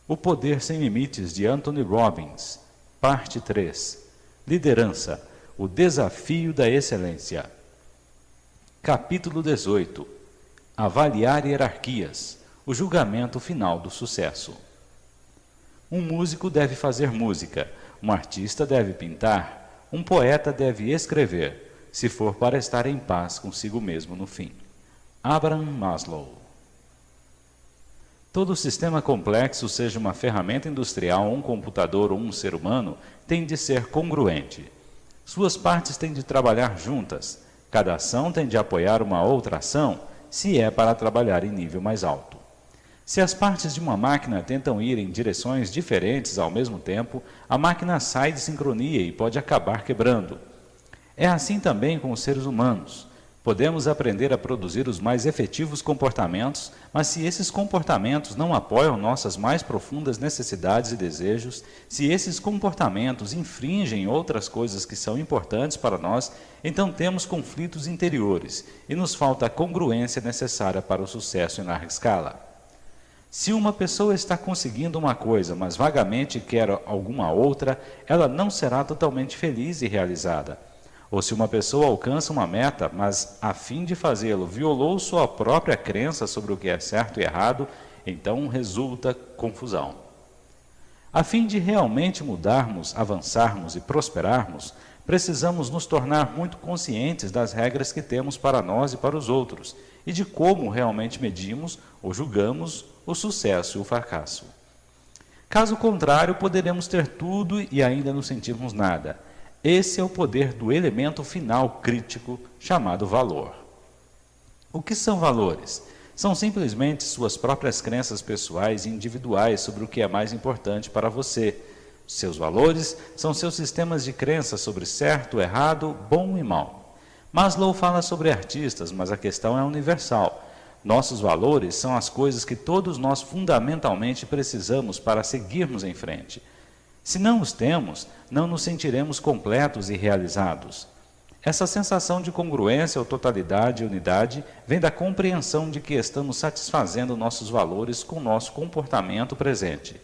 O Poder Sem Limites, de Anthony Robbins. Parte 3. Liderança. O desafio da excelência. Capítulo 18. Avaliar hierarquias. O julgamento final do sucesso. Um músico deve fazer música. Um artista deve pintar. Um poeta deve escrever, se for para estar em paz consigo mesmo no fim. Abraham Maslow. Todo sistema complexo, seja uma ferramenta industrial, um computador ou um ser humano, tem de ser congruente. Suas partes têm de trabalhar juntas. Cada ação tem de apoiar uma outra ação, se é para trabalhar em nível mais alto. Se as partes de uma máquina tentam ir em direções diferentes ao mesmo tempo, a máquina sai de sincronia e pode acabar quebrando. É assim também com os seres humanos. Podemos aprender a produzir os mais efetivos comportamentos, mas se esses comportamentos não apoiam nossas mais profundas necessidades e desejos, se esses comportamentos infringem outras coisas que são importantes para nós, então temos conflitos interiores e nos falta a congruência necessária para o sucesso em larga escala. Se uma pessoa está conseguindo uma coisa, mas vagamente quer alguma outra, ela não será totalmente feliz e realizada. Ou se uma pessoa alcança uma meta, mas, a fim de fazê-lo, violou sua própria crença sobre o que é certo e errado, então resulta confusão. A fim de realmente mudarmos, avançarmos e prosperarmos, precisamos nos tornar muito conscientes das regras que temos para nós e para os outros, e de como realmente medimos ou julgamos o sucesso e o fracasso. Caso contrário, poderemos ter tudo e ainda não sentirmos nada. Esse é o poder do elemento final crítico, chamado valor. O que são valores? São simplesmente suas próprias crenças pessoais e individuais sobre o que é mais importante para você. Seus valores são seus sistemas de crença sobre certo, errado, bom e mal. Maslow fala sobre artistas, mas a questão é universal. Nossos valores são as coisas que todos nós fundamentalmente precisamos para seguirmos em frente. Se não os temos, não nos sentiremos completos e realizados. Essa sensação de congruência ou totalidade e unidade vem da compreensão de que estamos satisfazendo nossos valores com nosso comportamento presente.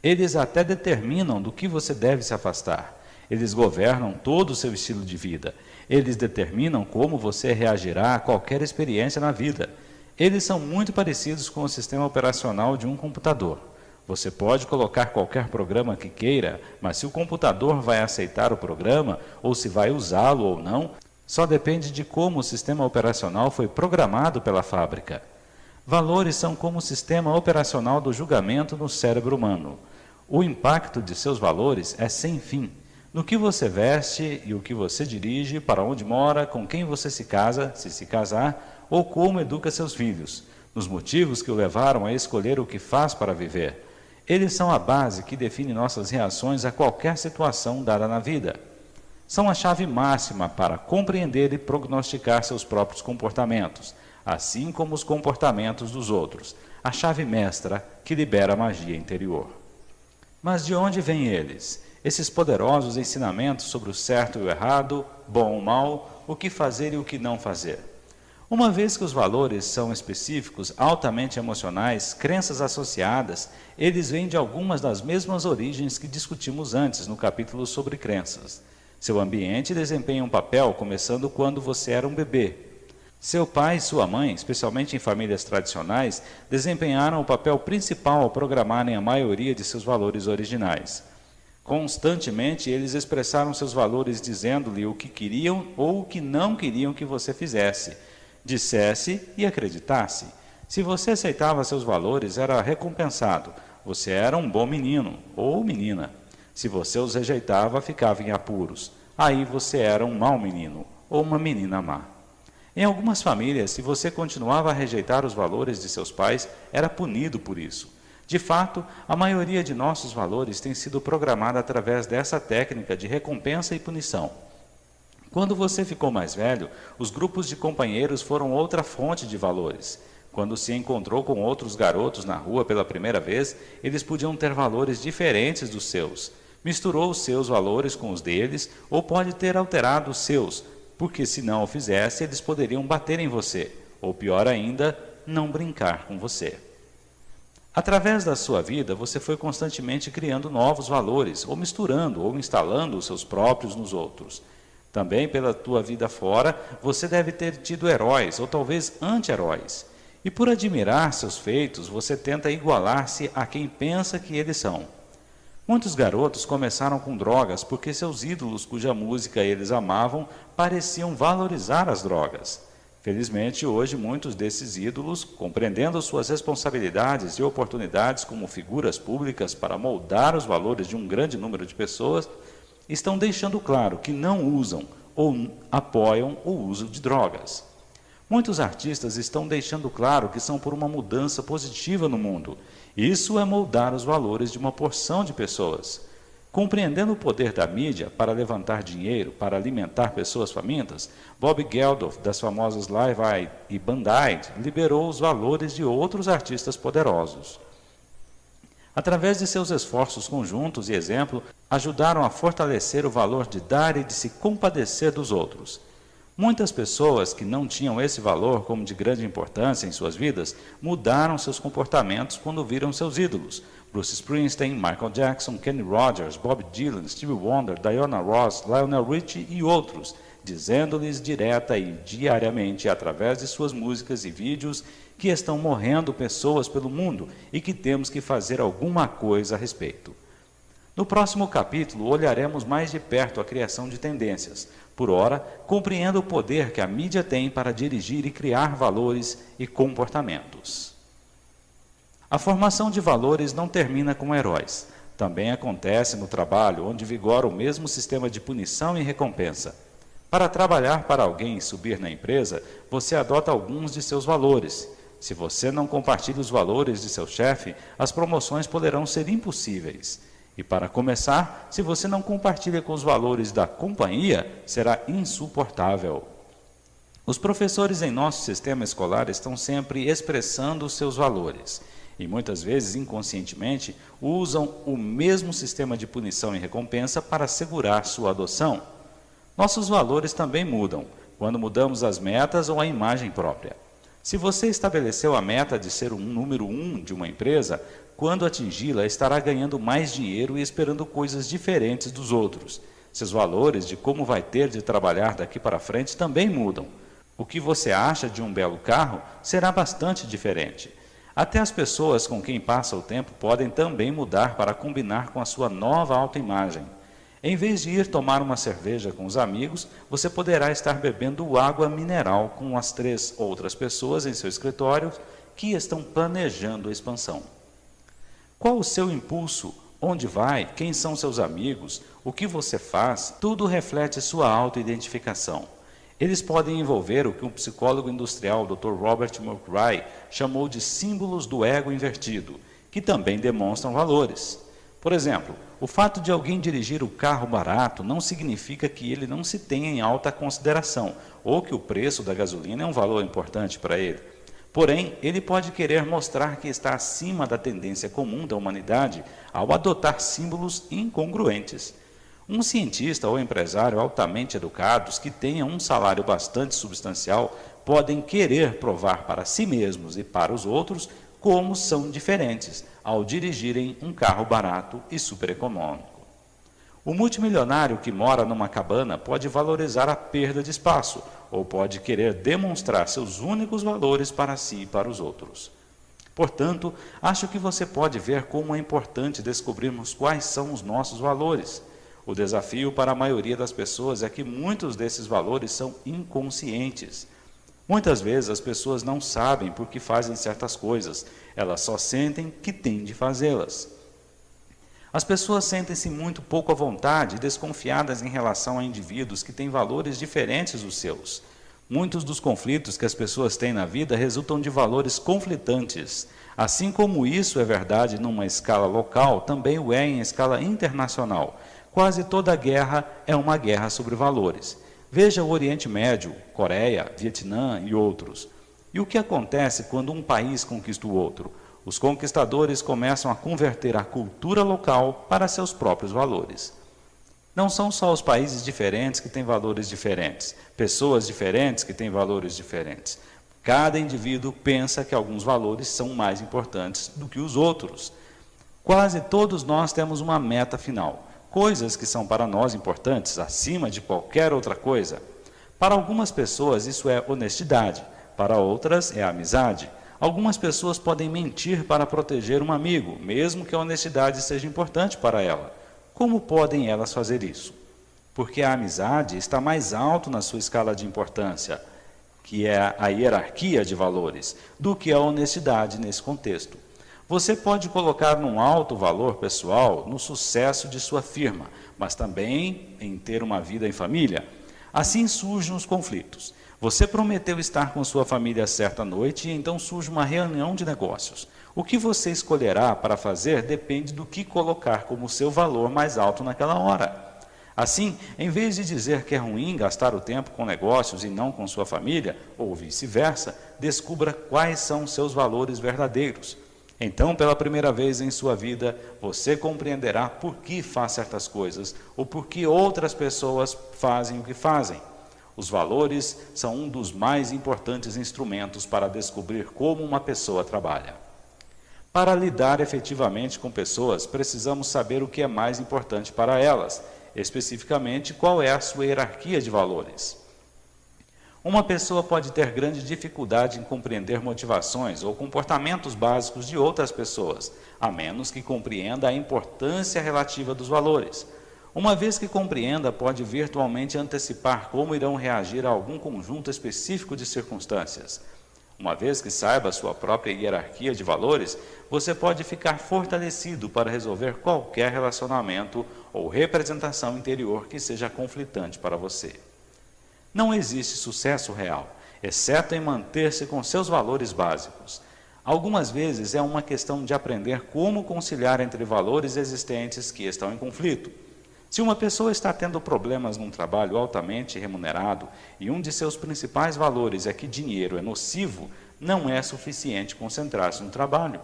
Eles até determinam do que você deve se afastar. Eles governam todo o seu estilo de vida. Eles determinam como você reagirá a qualquer experiência na vida. Eles são muito parecidos com o sistema operacional de um computador. Você pode colocar qualquer programa que queira, mas se o computador vai aceitar o programa, ou se vai usá-lo ou não, só depende de como o sistema operacional foi programado pela fábrica. Valores são como o sistema operacional do julgamento no cérebro humano. O impacto de seus valores é sem fim. No que você veste e o que você dirige, para onde mora, com quem você se casa, se se casar, ou como educa seus filhos, nos motivos que o levaram a escolher o que faz para viver. Eles são a base que define nossas reações a qualquer situação dada na vida. São a chave máxima para compreender e prognosticar seus próprios comportamentos, assim como os comportamentos dos outros, a chave mestra que libera a magia interior. Mas de onde vêm eles? Esses poderosos ensinamentos sobre o certo e o errado, bom ou mal, o que fazer e o que não fazer. Uma vez que os valores são específicos, altamente emocionais, crenças associadas, eles vêm de algumas das mesmas origens que discutimos antes no capítulo sobre crenças. Seu ambiente desempenha um papel começando quando você era um bebê. Seu pai e sua mãe, especialmente em famílias tradicionais, desempenharam o papel principal ao programarem a maioria de seus valores originais. Constantemente, eles expressaram seus valores dizendo-lhe o que queriam ou o que não queriam que você fizesse, dissesse e acreditasse. Se você aceitava seus valores, era recompensado. Você era um bom menino ou menina. Se você os rejeitava, ficava em apuros. Aí você era um mau menino ou uma menina má. Em algumas famílias, se você continuava a rejeitar os valores de seus pais, era punido por isso. De fato, a maioria de nossos valores tem sido programada através dessa técnica de recompensa e punição. Quando você ficou mais velho, os grupos de companheiros foram outra fonte de valores. Quando se encontrou com outros garotos na rua pela primeira vez, eles podiam ter valores diferentes dos seus. Misturou os seus valores com os deles, ou pode ter alterado os seus, porque se não o fizesse, eles poderiam bater em você, ou pior ainda, não brincar com você. Através da sua vida, você foi constantemente criando novos valores, ou misturando ou instalando os seus próprios nos outros. Também pela tua vida fora, você deve ter tido heróis, ou talvez anti-heróis. E por admirar seus feitos, você tenta igualar-se a quem pensa que eles são. Muitos garotos começaram com drogas porque seus ídolos, cuja música eles amavam, pareciam valorizar as drogas. Felizmente, hoje, muitos desses ídolos, compreendendo suas responsabilidades e oportunidades como figuras públicas para moldar os valores de um grande número de pessoas, estão deixando claro que não usam ou apoiam o uso de drogas. Muitos artistas estão deixando claro que são por uma mudança positiva no mundo. Isso é moldar os valores de uma porção de pessoas. Compreendendo o poder da mídia para levantar dinheiro, para alimentar pessoas famintas, Bob Geldof, das famosas Live Aid e Band Aid, liberou os valores de outros artistas poderosos. Através de seus esforços conjuntos e exemplo, ajudaram a fortalecer o valor de dar e de se compadecer dos outros. Muitas pessoas que não tinham esse valor como de grande importância em suas vidas, mudaram seus comportamentos quando viram seus ídolos. Bruce Springsteen, Michael Jackson, Kenny Rogers, Bob Dylan, Stevie Wonder, Diana Ross, Lionel Richie e outros, dizendo-lhes direta e diariamente, através de suas músicas e vídeos, que estão morrendo pessoas pelo mundo e que temos que fazer alguma coisa a respeito. No próximo capítulo, olharemos mais de perto a criação de tendências. Por ora, compreenda o poder que a mídia tem para dirigir e criar valores e comportamentos. A formação de valores não termina com heróis. Também acontece no trabalho, onde vigora o mesmo sistema de punição e recompensa. Para trabalhar para alguém e subir na empresa, você adota alguns de seus valores. Se você não compartilha os valores de seu chefe, as promoções poderão ser impossíveis. E para começar, se você não compartilha com os valores da companhia, será insuportável. Os professores em nosso sistema escolar estão sempre expressando os seus valores. E muitas vezes, inconscientemente, usam o mesmo sistema de punição e recompensa para assegurar sua adoção. Nossos valores também mudam, quando mudamos as metas ou a imagem própria. Se você estabeleceu a meta de ser o número 1 de uma empresa, quando atingi-la, estará ganhando mais dinheiro e esperando coisas diferentes dos outros. Seus valores de como vai ter de trabalhar daqui para frente também mudam. O que você acha de um belo carro será bastante diferente. Até as pessoas com quem passa o tempo podem também mudar para combinar com a sua nova autoimagem. Em vez de ir tomar uma cerveja com os amigos, você poderá estar bebendo água mineral com as 3 outras pessoas em seu escritório que estão planejando a expansão. Qual o seu impulso? Onde vai? Quem são seus amigos? O que você faz? Tudo reflete sua autoidentificação. Eles podem envolver o que um psicólogo industrial, Dr. Robert McRae, chamou de símbolos do ego invertido, que também demonstram valores. Por exemplo, o fato de alguém dirigir o carro barato não significa que ele não se tenha em alta consideração, ou que o preço da gasolina é um valor importante para ele. Porém, ele pode querer mostrar que está acima da tendência comum da humanidade ao adotar símbolos incongruentes. Um cientista ou empresário altamente educados que tenham um salário bastante substancial podem querer provar para si mesmos e para os outros como são diferentes ao dirigirem um carro barato e super econômico. O multimilionário que mora numa cabana pode valorizar a perda de espaço ou pode querer demonstrar seus únicos valores para si e para os outros. Portanto, acho que você pode ver como é importante descobrirmos quais são os nossos valores. O desafio para a maioria das pessoas é que muitos desses valores são inconscientes. Muitas vezes as pessoas não sabem por que fazem certas coisas, elas só sentem que têm de fazê-las. As pessoas sentem-se muito pouco à vontade e desconfiadas em relação a indivíduos que têm valores diferentes dos seus. Muitos dos conflitos que as pessoas têm na vida resultam de valores conflitantes. Assim como isso é verdade numa escala local, também o é em escala internacional. Quase toda guerra é uma guerra sobre valores. Veja o Oriente Médio, Coreia, Vietnã e outros. E o que acontece quando um país conquista o outro? Os conquistadores começam a converter a cultura local para seus próprios valores. Não são só os países diferentes que têm valores diferentes, pessoas diferentes que têm valores diferentes. Cada indivíduo pensa que alguns valores são mais importantes do que os outros. Quase todos nós temos uma meta final, coisas que são para nós importantes acima de qualquer outra coisa. Para algumas pessoas isso é honestidade, para outras é amizade. Algumas pessoas podem mentir para proteger um amigo, mesmo que a honestidade seja importante para ela. Como podem elas fazer isso? Porque a amizade está mais alto na sua escala de importância, que é a hierarquia de valores, do que a honestidade nesse contexto. Você pode colocar num alto valor pessoal no sucesso de sua firma, mas também em ter uma vida em família. Assim surgem os conflitos. Você prometeu estar com sua família certa noite e então surge uma reunião de negócios. O que você escolherá para fazer depende do que colocar como seu valor mais alto naquela hora. Assim, em vez de dizer que é ruim gastar o tempo com negócios e não com sua família, ou vice-versa, descubra quais são seus valores verdadeiros. Então, pela primeira vez em sua vida, você compreenderá por que faz certas coisas ou por que outras pessoas fazem o que fazem. Os valores são um dos mais importantes instrumentos para descobrir como uma pessoa trabalha. Para lidar efetivamente com pessoas, precisamos saber o que é mais importante para elas, especificamente qual é a sua hierarquia de valores. Uma pessoa pode ter grande dificuldade em compreender motivações ou comportamentos básicos de outras pessoas, a menos que compreenda a importância relativa dos valores. Uma vez que compreenda, pode virtualmente antecipar como irão reagir a algum conjunto específico de circunstâncias. Uma vez que saiba a sua própria hierarquia de valores, você pode ficar fortalecido para resolver qualquer relacionamento ou representação interior que seja conflitante para você. Não existe sucesso real, exceto em manter-se com seus valores básicos. Algumas vezes é uma questão de aprender como conciliar entre valores existentes que estão em conflito. Se uma pessoa está tendo problemas num trabalho altamente remunerado e um de seus principais valores é que dinheiro é nocivo, não é suficiente concentrar-se no trabalho.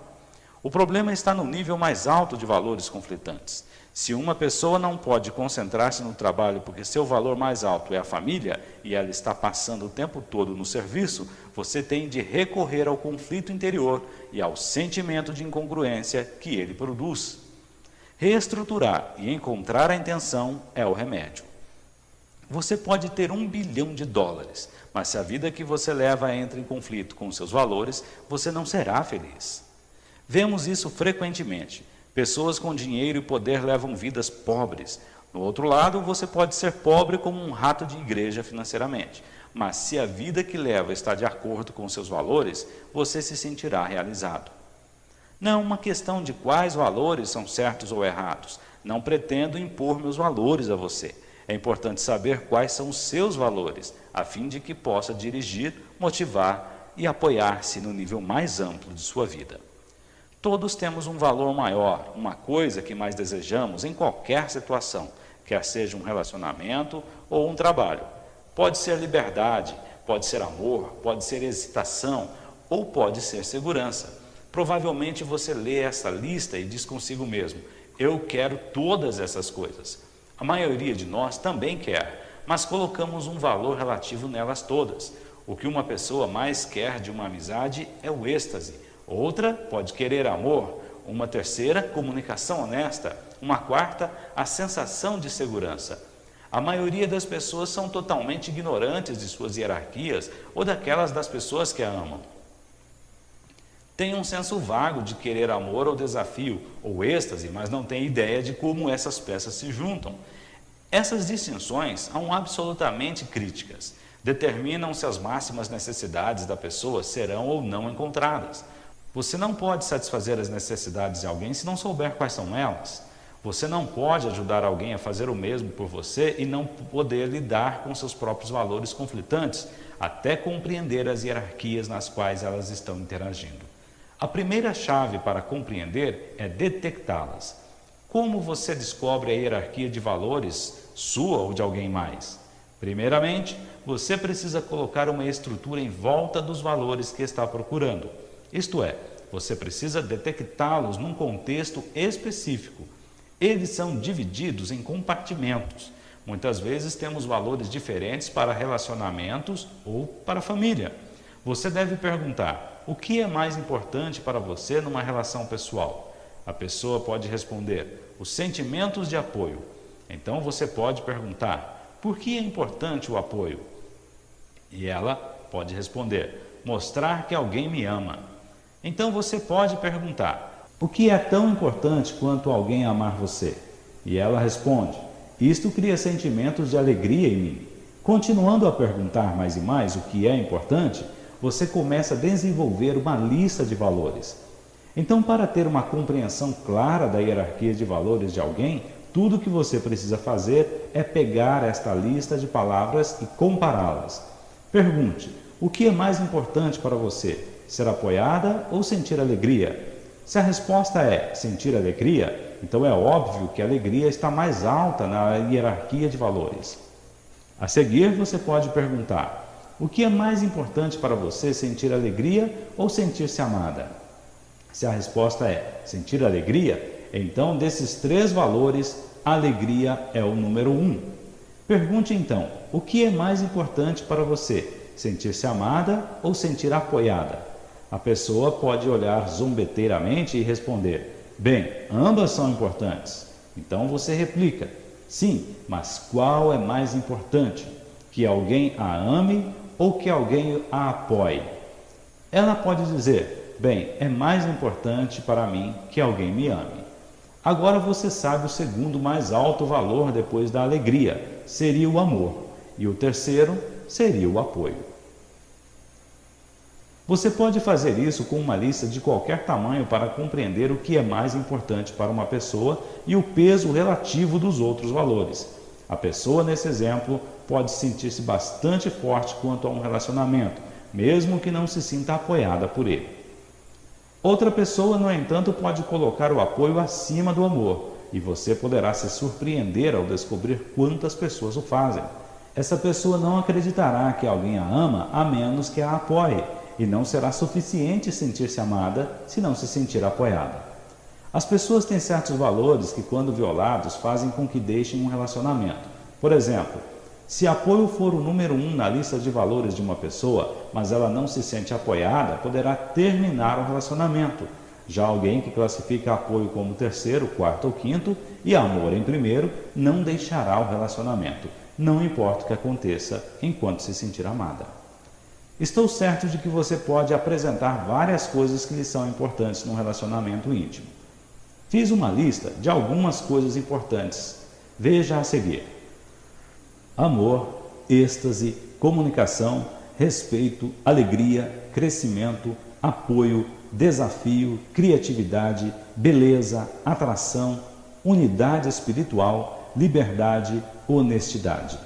O problema está no nível mais alto de valores conflitantes. Se uma pessoa não pode concentrar-se no trabalho porque seu valor mais alto é a família e ela está passando o tempo todo no serviço, você tem de recorrer ao conflito interior e ao sentimento de incongruência que ele produz. Reestruturar e encontrar a intenção é o remédio. Você pode ter $1 bilhão, mas se a vida que você leva entra em conflito com seus valores, você não será feliz. Vemos isso frequentemente. Pessoas com dinheiro e poder levam vidas pobres. No outro lado, você pode ser pobre como um rato de igreja financeiramente. Mas se a vida que leva está de acordo com seus valores, você se sentirá realizado. Não é uma questão de quais valores são certos ou errados. Não pretendo impor meus valores a você. É importante saber quais são os seus valores, a fim de que possa dirigir, motivar e apoiar-se no nível mais amplo de sua vida. Todos temos um valor maior, uma coisa que mais desejamos em qualquer situação, quer seja um relacionamento ou um trabalho. Pode ser liberdade, pode ser amor, pode ser excitação ou pode ser segurança. Provavelmente você lê essa lista e diz consigo mesmo: eu quero todas essas coisas. A maioria de nós também quer, mas colocamos um valor relativo nelas todas. O que uma pessoa mais quer de uma amizade é o êxtase. Outra pode querer amor. Uma terceira, comunicação honesta. Uma quarta, a sensação de segurança. A maioria das pessoas são totalmente ignorantes de suas hierarquias ou daquelas das pessoas que a amam. Tem um senso vago de querer amor ou desafio, ou êxtase, mas não tem ideia de como essas peças se juntam. Essas distinções são absolutamente críticas. Determinam se as máximas necessidades da pessoa serão ou não encontradas. Você não pode satisfazer as necessidades de alguém se não souber quais são elas. Você não pode ajudar alguém a fazer o mesmo por você e não poder lidar com seus próprios valores conflitantes, até compreender as hierarquias nas quais elas estão interagindo. A primeira chave para compreender é detectá-las. Como você descobre a hierarquia de valores, sua ou de alguém mais? Primeiramente, você precisa colocar uma estrutura em volta dos valores que está procurando. Isto é, você precisa detectá-los num contexto específico. Eles são divididos em compartimentos. Muitas vezes temos valores diferentes para relacionamentos ou para a família. Você deve perguntar: o que é mais importante para você numa relação pessoal? A pessoa pode responder: os sentimentos de apoio. Então você pode perguntar: por que é importante o apoio? E ela pode responder: mostrar que alguém me ama. Então você pode perguntar: o que é tão importante quanto alguém amar você? E ela responde: isto cria sentimentos de alegria em mim. Continuando a perguntar mais e mais o que é importante, você começa a desenvolver uma lista de valores. Então, para ter uma compreensão clara da hierarquia de valores de alguém, tudo o que você precisa fazer é pegar esta lista de palavras e compará-las. Pergunte: o que é mais importante para você? Ser apoiada ou sentir alegria? Se a resposta é sentir alegria, então é óbvio que a alegria está mais alta na hierarquia de valores. A seguir, você pode perguntar: o que é mais importante para você, sentir alegria ou sentir-se amada? Se a resposta é sentir alegria, então desses três valores, a alegria é o número 1. Pergunte então: o que é mais importante para você, sentir-se amada ou sentir apoiada? A pessoa pode olhar zombeteiramente e responder: bem, ambas são importantes. Então você replica: sim, mas qual é mais importante? Que alguém a ame ou que alguém a apoie? Ela pode dizer: bem, é mais importante para mim que alguém me ame. Agora você sabe o segundo mais alto valor depois da alegria, seria o amor, e o terceiro seria o apoio. Você pode fazer isso com uma lista de qualquer tamanho para compreender o que é mais importante para uma pessoa e o peso relativo dos outros valores. A pessoa, nesse exemplo, pode sentir-se bastante forte quanto a um relacionamento, mesmo que não se sinta apoiada por ele. Outra pessoa, no entanto, pode colocar o apoio acima do amor, e você poderá se surpreender ao descobrir quantas pessoas o fazem. Essa pessoa não acreditará que alguém a ama a menos que a apoie, e não será suficiente sentir-se amada se não se sentir apoiada. As pessoas têm certos valores que, quando violados, fazem com que deixem um relacionamento. Por exemplo, se apoio for o número 1 na lista de valores de uma pessoa, mas ela não se sente apoiada, poderá terminar o relacionamento. Já alguém que classifica apoio como terceiro, quarto ou quinto e amor em primeiro, não deixará o relacionamento, não importa o que aconteça enquanto se sentir amada. Estou certo de que você pode apresentar várias coisas que lhe são importantes num relacionamento íntimo. Fiz uma lista de algumas coisas importantes. Veja a seguir: amor, êxtase, comunicação, respeito, alegria, crescimento, apoio, desafio, criatividade, beleza, atração, unidade espiritual, liberdade, honestidade.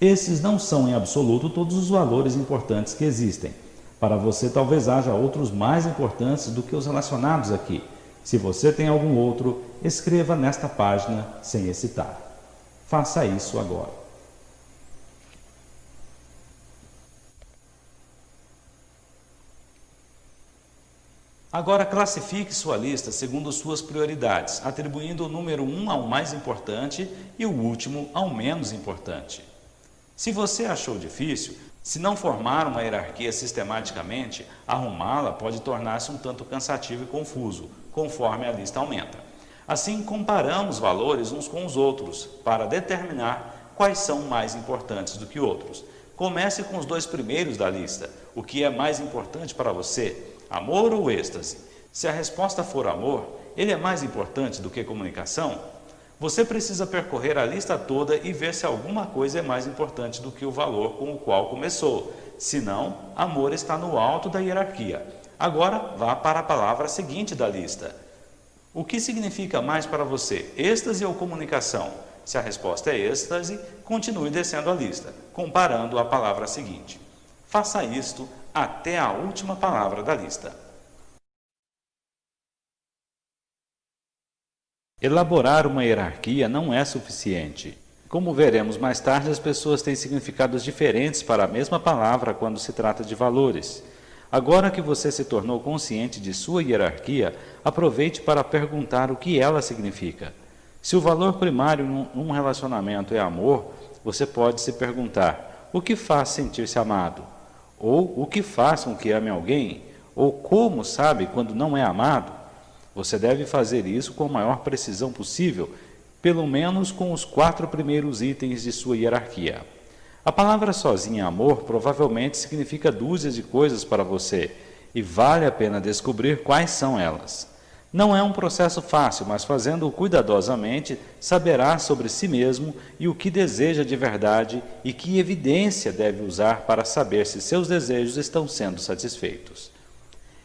Esses não são em absoluto todos os valores importantes que existem. Para você talvez haja outros mais importantes do que os relacionados aqui. Se você tem algum outro, escreva nesta página sem hesitar. Faça isso agora. Agora classifique sua lista segundo suas prioridades, atribuindo o número 1 ao mais importante e o último ao menos importante. Se você achou difícil, se não formar uma hierarquia sistematicamente, arrumá-la pode tornar-se um tanto cansativo e confuso, conforme a lista aumenta. Assim, comparamos valores uns com os outros, para determinar quais são mais importantes do que outros. Comece com os dois primeiros da lista. O que é mais importante para você? Amor ou êxtase? Se a resposta for amor, ele é mais importante do que comunicação? Você precisa percorrer a lista toda e ver se alguma coisa é mais importante do que o valor com o qual começou. Se não, amor está no alto da hierarquia. Agora, vá para a palavra seguinte da lista. O que significa mais para você, êxtase ou comunicação? Se a resposta é êxtase, continue descendo a lista, comparando a palavra seguinte. Faça isto até a última palavra da lista. Elaborar uma hierarquia não é suficiente. Como veremos mais tarde, as pessoas têm significados diferentes para a mesma palavra quando se trata de valores. Agora que você se tornou consciente de sua hierarquia, aproveite para perguntar o que ela significa. Se o valor primário num relacionamento é amor, você pode se perguntar: o que faz sentir-se amado? Ou o que faz com que ame alguém? Ou como sabe quando não é amado? Você deve fazer isso com a maior precisão possível, pelo menos com os 4 primeiros itens de sua hierarquia. A palavra sozinha amor provavelmente significa dúzias de coisas para você, e vale a pena descobrir quais são elas. Não é um processo fácil, mas fazendo-o cuidadosamente, saberá sobre si mesmo e o que deseja de verdade e que evidência deve usar para saber se seus desejos estão sendo satisfeitos.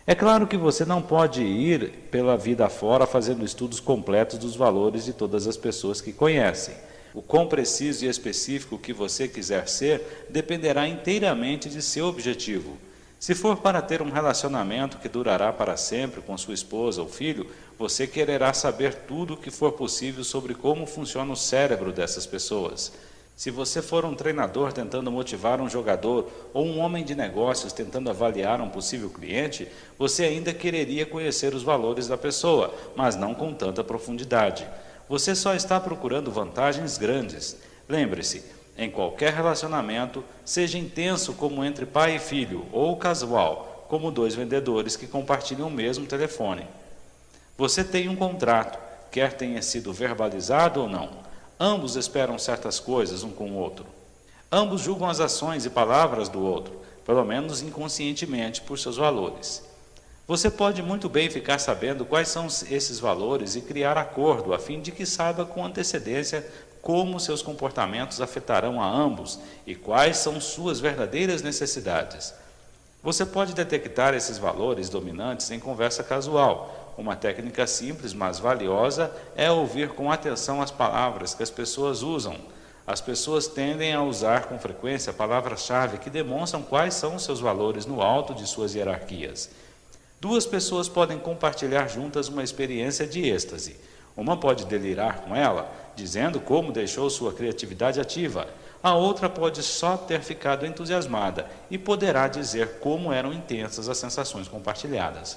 É claro que você não pode ir pela vida afora fazendo estudos completos dos valores de todas as pessoas que conhecem. O quão preciso e específico que você quiser ser dependerá inteiramente de seu objetivo. Se for para ter um relacionamento que durará para sempre com sua esposa ou filho, você quererá saber tudo o que for possível sobre como funciona o cérebro dessas pessoas. Se você for um treinador tentando motivar um jogador ou um homem de negócios tentando avaliar um possível cliente, você ainda quereria conhecer os valores da pessoa, mas não com tanta profundidade. Você só está procurando vantagens grandes. Lembre-se, em qualquer relacionamento, seja intenso como entre pai e filho, ou casual, como 2 vendedores que compartilham o mesmo telefone. Você tem um contrato, quer tenha sido verbalizado ou não. Ambos esperam certas coisas um com o outro. Ambos julgam as ações e palavras do outro, pelo menos inconscientemente, por seus valores. Você pode muito bem ficar sabendo quais são esses valores e criar acordo, a fim de que saiba com antecedência como seus comportamentos afetarão a ambos e quais são suas verdadeiras necessidades. Você pode detectar esses valores dominantes em conversa casual. Uma técnica simples, mas valiosa, é ouvir com atenção as palavras que as pessoas usam. As pessoas tendem a usar com frequência palavras-chave que demonstram quais são os seus valores no alto de suas hierarquias. 2 pessoas podem compartilhar juntas uma experiência de êxtase. Uma pode delirar com ela, dizendo como deixou sua criatividade ativa. A outra pode só ter ficado entusiasmada e poderá dizer como eram intensas as sensações compartilhadas.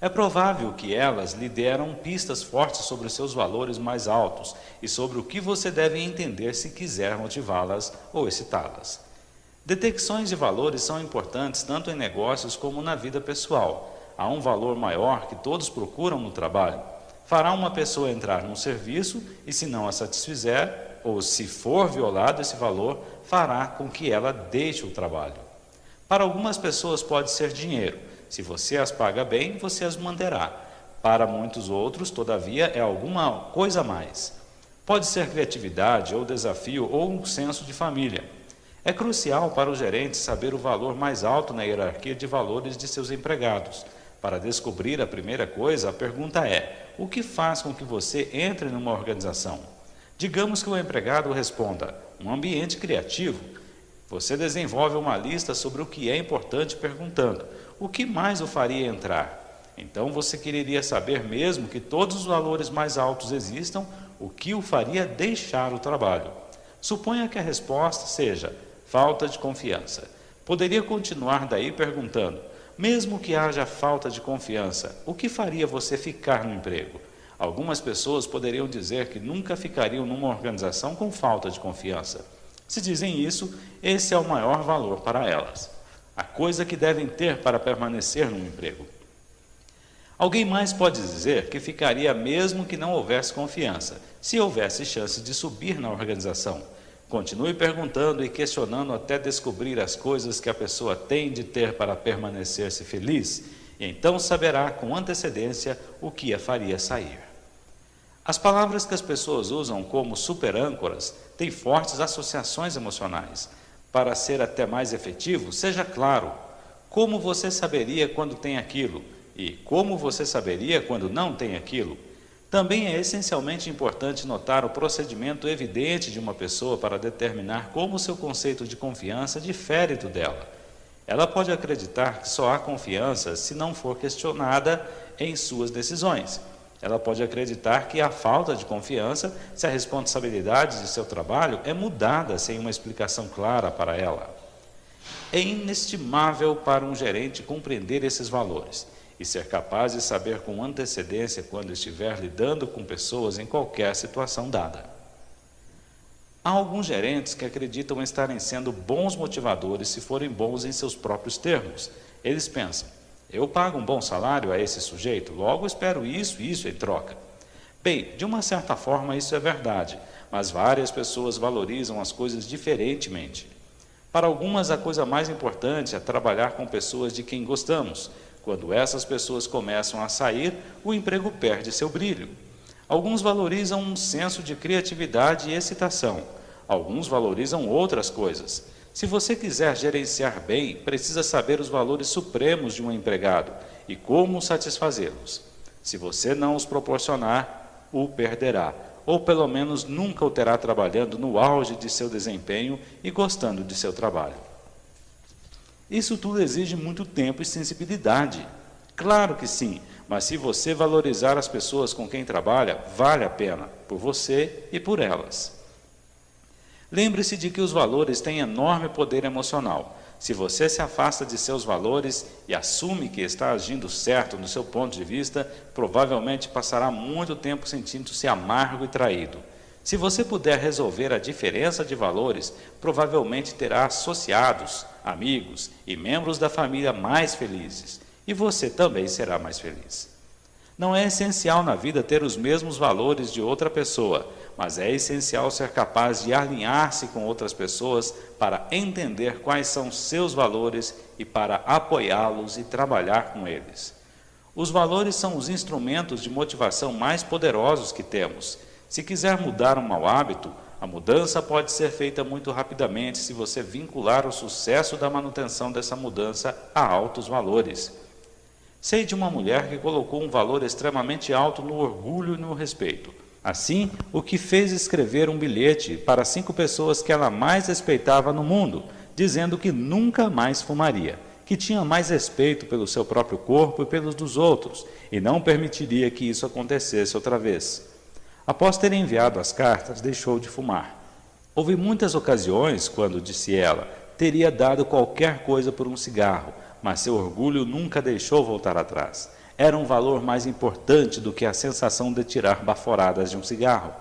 É provável que elas lhe deram pistas fortes sobre seus valores mais altos e sobre o que você deve entender se quiser motivá-las ou excitá-las. Detecções de valores são importantes tanto em negócios como na vida pessoal. Há um valor maior que todos procuram no trabalho. Fará uma pessoa entrar num serviço e, se não a satisfizer, ou se for violado esse valor, fará com que ela deixe o trabalho. Para algumas pessoas pode ser dinheiro. Se você as paga bem, você as manterá. Para muitos outros, todavia, é alguma coisa a mais. Pode ser criatividade, ou desafio, ou um senso de família. É crucial para o gerente saber o valor mais alto na hierarquia de valores de seus empregados. Para descobrir a primeira coisa, a pergunta é: o que faz com que você entre numa organização? Digamos que o empregado responda: um ambiente criativo. Você desenvolve uma lista sobre o que é importante perguntando: o que mais o faria entrar? Então você quereria saber mesmo que todos os valores mais altos existam, o que o faria deixar o trabalho. Suponha que a resposta seja falta de confiança. Poderia continuar daí perguntando: mesmo que haja falta de confiança, o que faria você ficar no emprego? Algumas pessoas poderiam dizer que nunca ficariam numa organização com falta de confiança. Se dizem isso, esse é o maior valor para elas. A coisa que devem ter para permanecer num emprego. Alguém mais pode dizer que ficaria mesmo que não houvesse confiança, se houvesse chance de subir na organização. Continue perguntando e questionando até descobrir as coisas que a pessoa tem de ter para permanecer-se feliz, e então saberá com antecedência o que a faria sair. As palavras que as pessoas usam como superâncoras têm fortes associações emocionais. Para ser até mais efetivo, seja claro: como você saberia quando tem aquilo? E como você saberia quando não tem aquilo? Também é essencialmente importante notar o procedimento evidente de uma pessoa para determinar como seu conceito de confiança difere do dela. Ela pode acreditar que só há confiança se não for questionada em suas decisões. Ela pode acreditar que há falta de confiança se a responsabilidade de seu trabalho é mudada sem uma explicação clara para ela. É inestimável para um gerente compreender esses valores e ser capaz de saber com antecedência quando estiver lidando com pessoas em qualquer situação dada. Há alguns gerentes que acreditam estarem sendo bons motivadores se forem bons em seus próprios termos. Eles pensam: eu pago um bom salário a esse sujeito, logo espero isso e isso em troca. Bem, de uma certa forma isso é verdade, mas várias pessoas valorizam as coisas diferentemente. Para algumas, a coisa mais importante é trabalhar com pessoas de quem gostamos. Quando essas pessoas começam a sair, o emprego perde seu brilho. Alguns valorizam um senso de criatividade e excitação. Alguns valorizam outras coisas. Se você quiser gerenciar bem, precisa saber os valores supremos de um empregado e como satisfazê-los. Se você não os proporcionar, o perderá, ou pelo menos nunca o terá trabalhando no auge de seu desempenho e gostando de seu trabalho. Isso tudo exige muito tempo e sensibilidade. Claro que sim, mas se você valorizar as pessoas com quem trabalha, vale a pena, por você e por elas. Lembre-se de que os valores têm enorme poder emocional. Se você se afasta de seus valores e assume que está agindo certo no seu ponto de vista, provavelmente passará muito tempo sentindo-se amargo e traído. Se você puder resolver a diferença de valores, provavelmente terá associados, amigos e membros da família mais felizes, e você também será mais feliz. Não é essencial na vida ter os mesmos valores de outra pessoa, mas é essencial ser capaz de alinhar-se com outras pessoas para entender quais são seus valores e para apoiá-los e trabalhar com eles. Os valores são os instrumentos de motivação mais poderosos que temos. Se quiser mudar um mau hábito, a mudança pode ser feita muito rapidamente se você vincular o sucesso da manutenção dessa mudança a altos valores. Sei de uma mulher que colocou um valor extremamente alto no orgulho e no respeito. Assim, o que fez escrever um bilhete para 5 pessoas que ela mais respeitava no mundo, dizendo que nunca mais fumaria, que tinha mais respeito pelo seu próprio corpo e pelos dos outros, e não permitiria que isso acontecesse outra vez. Após ter enviado as cartas, deixou de fumar. Houve muitas ocasiões, quando, disse ela, teria dado qualquer coisa por um cigarro, mas seu orgulho nunca deixou voltar atrás. Era um valor mais importante do que a sensação de tirar baforadas de um cigarro.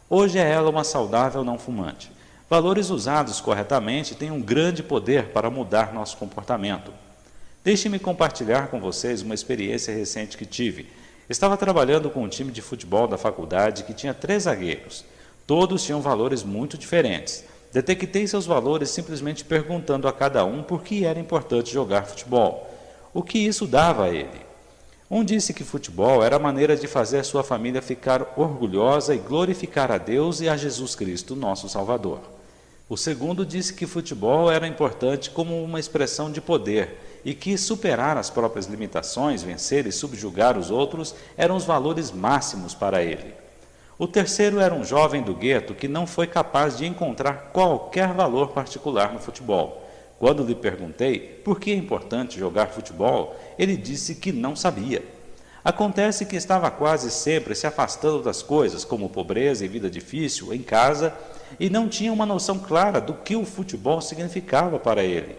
Hoje é ela uma saudável não fumante. Valores usados corretamente têm um grande poder para mudar nosso comportamento. Deixe-me compartilhar com vocês uma experiência recente que tive. Estava trabalhando com um time de futebol da faculdade que tinha 3 zagueiros. Todos tinham valores muito diferentes. Detectei seus valores simplesmente perguntando a cada um por que era importante jogar futebol. O que isso dava a ele? Um disse que futebol era a maneira de fazer sua família ficar orgulhosa e glorificar a Deus e a Jesus Cristo, nosso Salvador. O segundo disse que futebol era importante como uma expressão de poder e que superar as próprias limitações, vencer e subjugar os outros eram os valores máximos para ele. O terceiro era um jovem do gueto que não foi capaz de encontrar qualquer valor particular no futebol. Quando lhe perguntei por que é importante jogar futebol, ele disse que não sabia. Acontece que estava quase sempre se afastando das coisas, como pobreza e vida difícil, em casa, e não tinha uma noção clara do que o futebol significava para ele.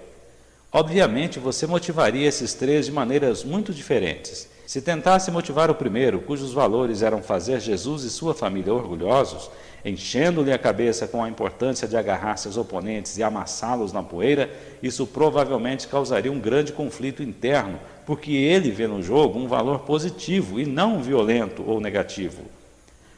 Obviamente, você motivaria esses 3 de maneiras muito diferentes. Se tentasse motivar o primeiro, cujos valores eram fazer Jesus e sua família orgulhosos, enchendo-lhe a cabeça com a importância de agarrar seus oponentes e amassá-los na poeira, isso provavelmente causaria um grande conflito interno, porque ele vê no jogo um valor positivo e não violento ou negativo.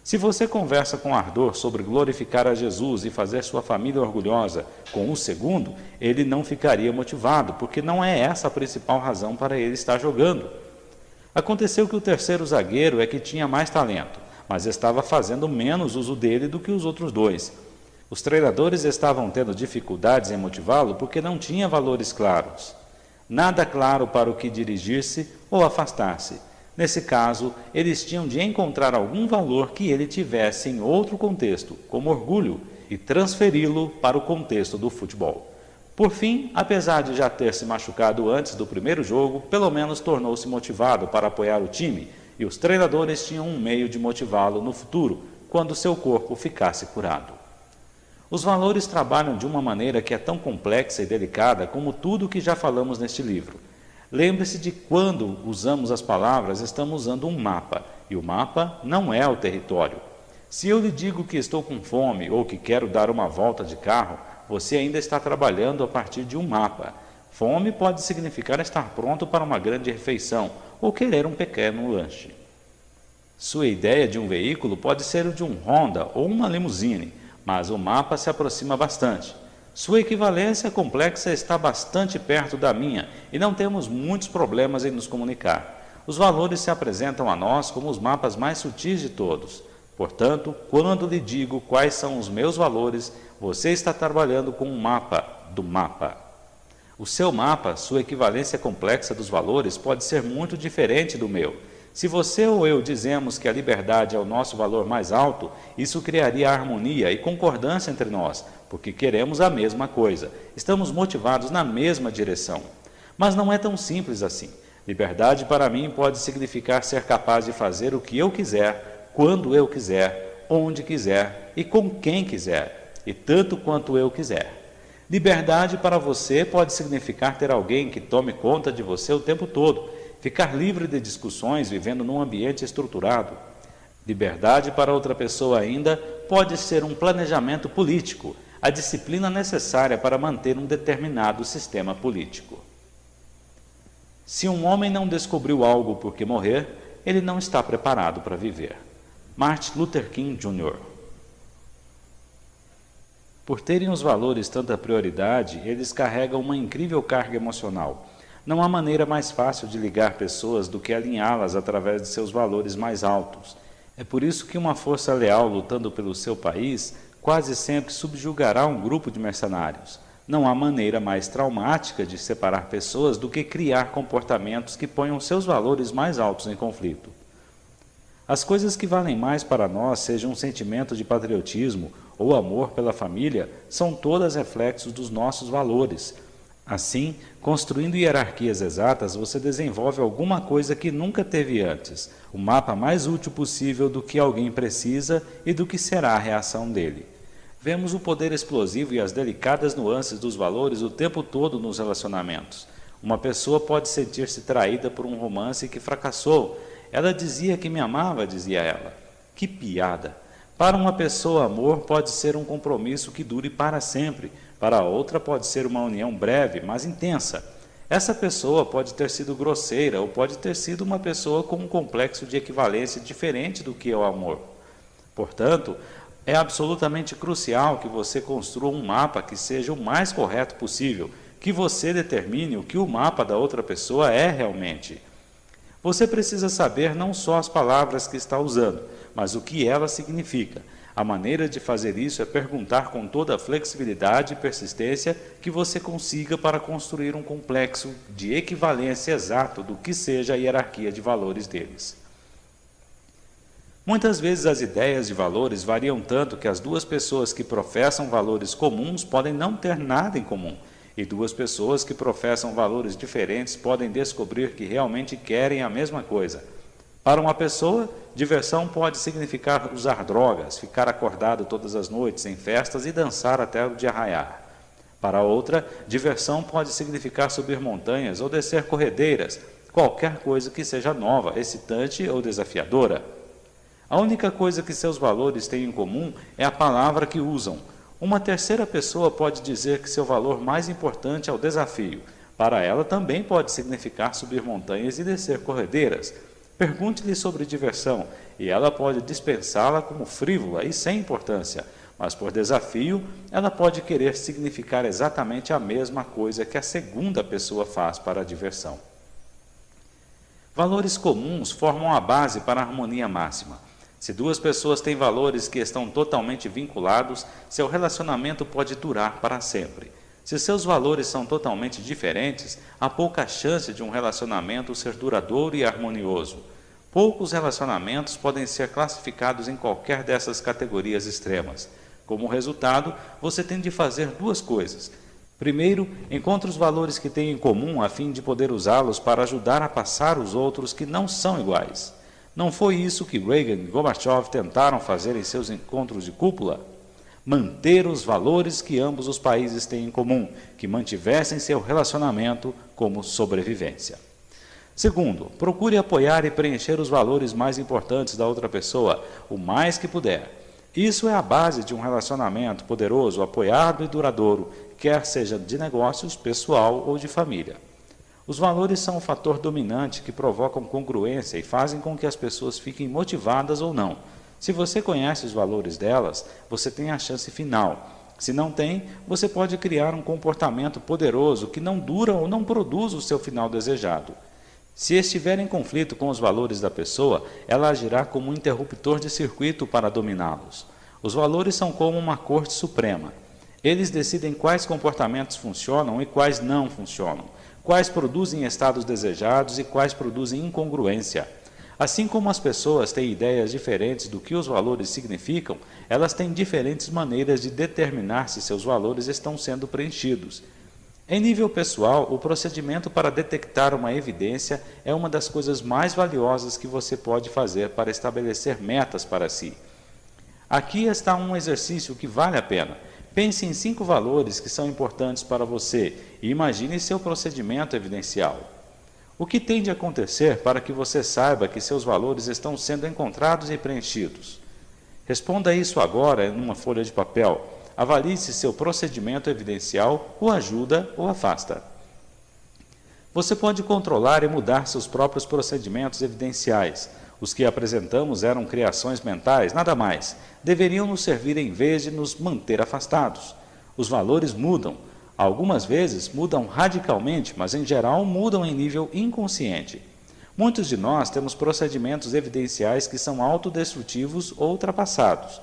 Se você conversa com ardor sobre glorificar a Jesus e fazer sua família orgulhosa com o segundo, ele não ficaria motivado, porque não é essa a principal razão para ele estar jogando. Aconteceu que o terceiro zagueiro é que tinha mais talento, mas estava fazendo menos uso dele do que os outros 2. Os treinadores estavam tendo dificuldades em motivá-lo porque não tinha valores claros. Nada claro para o que dirigir-se ou afastar-se. Nesse caso, eles tinham de encontrar algum valor que ele tivesse em outro contexto, como orgulho, e transferi-lo para o contexto do futebol. Por fim, apesar de já ter se machucado antes do primeiro jogo, pelo menos tornou-se motivado para apoiar o time, e os treinadores tinham um meio de motivá-lo no futuro, quando seu corpo ficasse curado. Os valores trabalham de uma maneira que é tão complexa e delicada como tudo o que já falamos neste livro. Lembre-se de quando usamos as palavras, estamos usando um mapa, e o mapa não é o território. Se eu lhe digo que estou com fome ou que quero dar uma volta de carro, você ainda está trabalhando a partir de um mapa. Fome pode significar estar pronto para uma grande refeição ou querer um pequeno lanche. Sua ideia de um veículo pode ser o de um Honda ou uma limusine, mas o mapa se aproxima bastante. Sua equivalência complexa está bastante perto da minha e não temos muitos problemas em nos comunicar. Os valores se apresentam a nós como os mapas mais sutis de todos. Portanto, quando lhe digo quais são os meus valores, você está trabalhando com um mapa do mapa. O seu mapa, sua equivalência complexa dos valores, pode ser muito diferente do meu. Se você ou eu dizemos que a liberdade é o nosso valor mais alto, isso criaria harmonia e concordância entre nós, porque queremos a mesma coisa, estamos motivados na mesma direção. Mas não é tão simples assim. Liberdade para mim pode significar ser capaz de fazer o que eu quiser, quando eu quiser, onde quiser e com quem quiser, e tanto quanto eu quiser. Liberdade para você pode significar ter alguém que tome conta de você o tempo todo, ficar livre de discussões vivendo num ambiente estruturado. Liberdade para outra pessoa ainda pode ser um planejamento político, a disciplina necessária para manter um determinado sistema político. Se um homem não descobriu algo por que morrer, ele não está preparado para viver. Martin Luther King Jr. Por terem os valores tanta prioridade, eles carregam uma incrível carga emocional. Não há maneira mais fácil de ligar pessoas do que alinhá-las através de seus valores mais altos. É por isso que uma força leal lutando pelo seu país quase sempre subjugará um grupo de mercenários. Não há maneira mais traumática de separar pessoas do que criar comportamentos que ponham seus valores mais altos em conflito. As coisas que valem mais para nós, seja um sentimento de patriotismo ou amor pela família, são todas reflexos dos nossos valores. Assim, construindo hierarquias exatas, você desenvolve alguma coisa que nunca teve antes, o mapa mais útil possível do que alguém precisa e do que será a reação dele. Vemos o poder explosivo e as delicadas nuances dos valores o tempo todo nos relacionamentos. Uma pessoa pode sentir-se traída por um romance que fracassou. Ela dizia que me amava, dizia ela. Que piada! Para uma pessoa, amor pode ser um compromisso que dure para sempre. Para outra, pode ser uma união breve, mas intensa. Essa pessoa pode ter sido grosseira ou pode ter sido uma pessoa com um complexo de equivalência diferente do que é o amor. Portanto, é absolutamente crucial que você construa um mapa que seja o mais correto possível, que você determine o que o mapa da outra pessoa é realmente. Você precisa saber não só as palavras que está usando, mas o que ela significa. A maneira de fazer isso é perguntar com toda a flexibilidade e persistência que você consiga para construir um complexo de equivalência exato do que seja a hierarquia de valores deles. Muitas vezes as ideias de valores variam tanto que as duas pessoas que professam valores comuns podem não ter nada em comum, e duas pessoas que professam valores diferentes podem descobrir que realmente querem a mesma coisa. Para uma pessoa, diversão pode significar usar drogas, ficar acordado todas as noites em festas e dançar até o dia raiar. Para outra, diversão pode significar subir montanhas ou descer corredeiras, qualquer coisa que seja nova, excitante ou desafiadora. A única coisa que seus valores têm em comum é a palavra que usam. Uma terceira pessoa pode dizer que seu valor mais importante é o desafio. Para ela também pode significar subir montanhas e descer corredeiras. Pergunte-lhe sobre diversão, e ela pode dispensá-la como frívola e sem importância, mas por desafio, ela pode querer significar exatamente a mesma coisa que a segunda pessoa faz para a diversão. Valores comuns formam a base para a harmonia máxima. Se duas pessoas têm valores que estão totalmente vinculados, seu relacionamento pode durar para sempre. Se seus valores são totalmente diferentes, há pouca chance de um relacionamento ser duradouro e harmonioso. Poucos relacionamentos podem ser classificados em qualquer dessas categorias extremas. Como resultado, você tem de fazer duas coisas. Primeiro, encontre os valores que têm em comum a fim de poder usá-los para ajudar a passar os outros que não são iguais. Não foi isso que Reagan e Gorbachev tentaram fazer em seus encontros de cúpula? Manter os valores que ambos os países têm em comum, que mantivessem seu relacionamento como sobrevivência. Segundo, procure apoiar e preencher os valores mais importantes da outra pessoa, o mais que puder. Isso é a base de um relacionamento poderoso, apoiado e duradouro, quer seja de negócios, pessoal ou de família. Os valores são o fator dominante que provocam congruência e fazem com que as pessoas fiquem motivadas ou não. Se você conhece os valores delas, você tem a chance final. Se não tem, você pode criar um comportamento poderoso que não dura ou não produz o seu final desejado. Se estiver em conflito com os valores da pessoa, ela agirá como um interruptor de circuito para dominá-los. Os valores são como uma corte suprema. Eles decidem quais comportamentos funcionam e quais não funcionam, quais produzem estados desejados e quais produzem incongruência. Assim como as pessoas têm ideias diferentes do que os valores significam, elas têm diferentes maneiras de determinar se seus valores estão sendo preenchidos. Em nível pessoal, o procedimento para detectar uma evidência é uma das coisas mais valiosas que você pode fazer para estabelecer metas para si. Aqui está um exercício que vale a pena. Pense em 5 valores que são importantes para você e imagine seu procedimento evidencial. O que tem de acontecer para que você saiba que seus valores estão sendo encontrados e preenchidos? Responda isso agora em uma folha de papel. Avalie se seu procedimento evidencial o ajuda ou afasta. Você pode controlar e mudar seus próprios procedimentos evidenciais. Os que apresentamos eram criações mentais, nada mais. Deveriam nos servir em vez de nos manter afastados. Os valores mudam. Algumas vezes mudam radicalmente, mas em geral mudam em nível inconsciente. Muitos de nós temos procedimentos evidenciais que são autodestrutivos ou ultrapassados.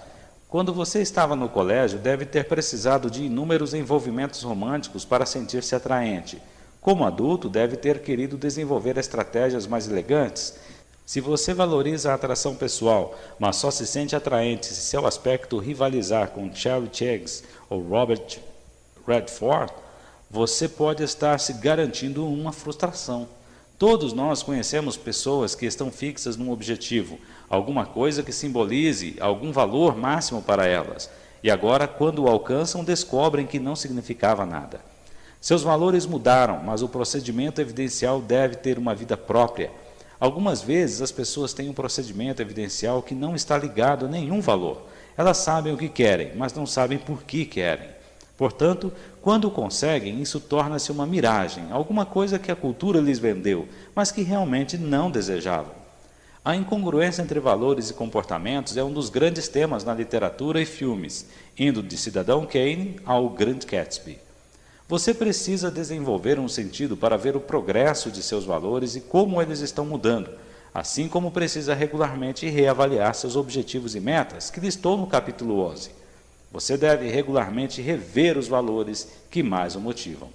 Quando você estava no colégio, deve ter precisado de inúmeros envolvimentos românticos para sentir-se atraente. Como adulto, deve ter querido desenvolver estratégias mais elegantes. Se você valoriza a atração pessoal, mas só se sente atraente se seu aspecto rivalizar com Charlie Cheggs ou Robert Redford, você pode estar se garantindo uma frustração. Todos nós conhecemos pessoas que estão fixas num objetivo, alguma coisa que simbolize algum valor máximo para elas, e agora, quando o alcançam, descobrem que não significava nada. Seus valores mudaram, mas o procedimento evidencial deve ter uma vida própria. Algumas vezes as pessoas têm um procedimento evidencial que não está ligado a nenhum valor. Elas sabem o que querem, mas não sabem por que querem. Portanto, quando conseguem, isso torna-se uma miragem, alguma coisa que a cultura lhes vendeu, mas que realmente não desejavam. A incongruência entre valores e comportamentos é um dos grandes temas na literatura e filmes, indo de Cidadão Kane ao Grande Gatsby. Você precisa desenvolver um sentido para ver o progresso de seus valores e como eles estão mudando, assim como precisa regularmente reavaliar seus objetivos e metas, que listou no capítulo 11. Você deve regularmente rever os valores que mais o motivam.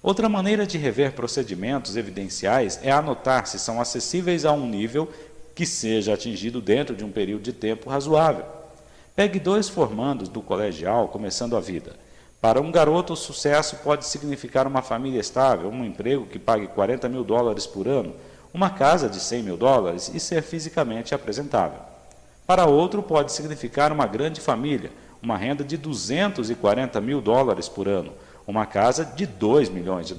Outra maneira de rever procedimentos evidenciais é anotar se são acessíveis a um nível que seja atingido dentro de um período de tempo razoável. Pegue 2 formandos do colegial começando a vida. Para um garoto, o sucesso pode significar uma família estável, um emprego que pague $40 mil por ano, uma casa de $100 mil e ser fisicamente apresentável. Para outro, pode significar uma grande família, uma renda de $240 mil por ano, uma casa de $2 milhões.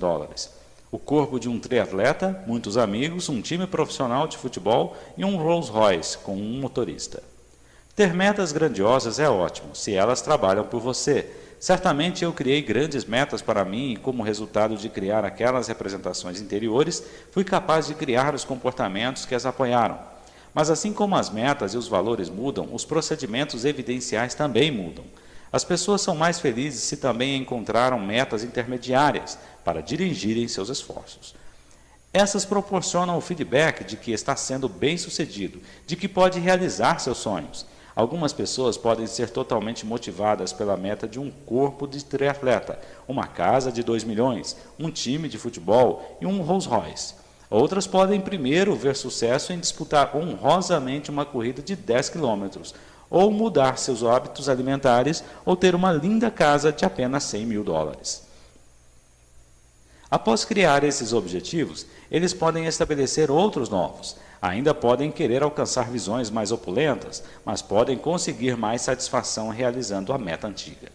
O corpo de um triatleta, muitos amigos, um time profissional de futebol e um Rolls Royce com um motorista. Ter metas grandiosas é ótimo, se elas trabalham por você. Certamente eu criei grandes metas para mim e, como resultado de criar aquelas representações interiores, fui capaz de criar os comportamentos que as apoiaram. Mas assim como as metas e os valores mudam, os procedimentos evidenciais também mudam. As pessoas são mais felizes se também encontraram metas intermediárias para dirigirem seus esforços. Essas proporcionam o feedback de que está sendo bem-sucedido, de que pode realizar seus sonhos. Algumas pessoas podem ser totalmente motivadas pela meta de um corpo de triatleta, uma casa de $2 milhões, um time de futebol e um Rolls Royce. Outras podem primeiro ver sucesso em disputar honrosamente uma corrida de 10 quilômetros, ou mudar seus hábitos alimentares, ou ter uma linda casa de apenas $100 mil. Após criar esses objetivos, eles podem estabelecer outros novos. Ainda podem querer alcançar visões mais opulentas, mas podem conseguir mais satisfação realizando a meta antiga.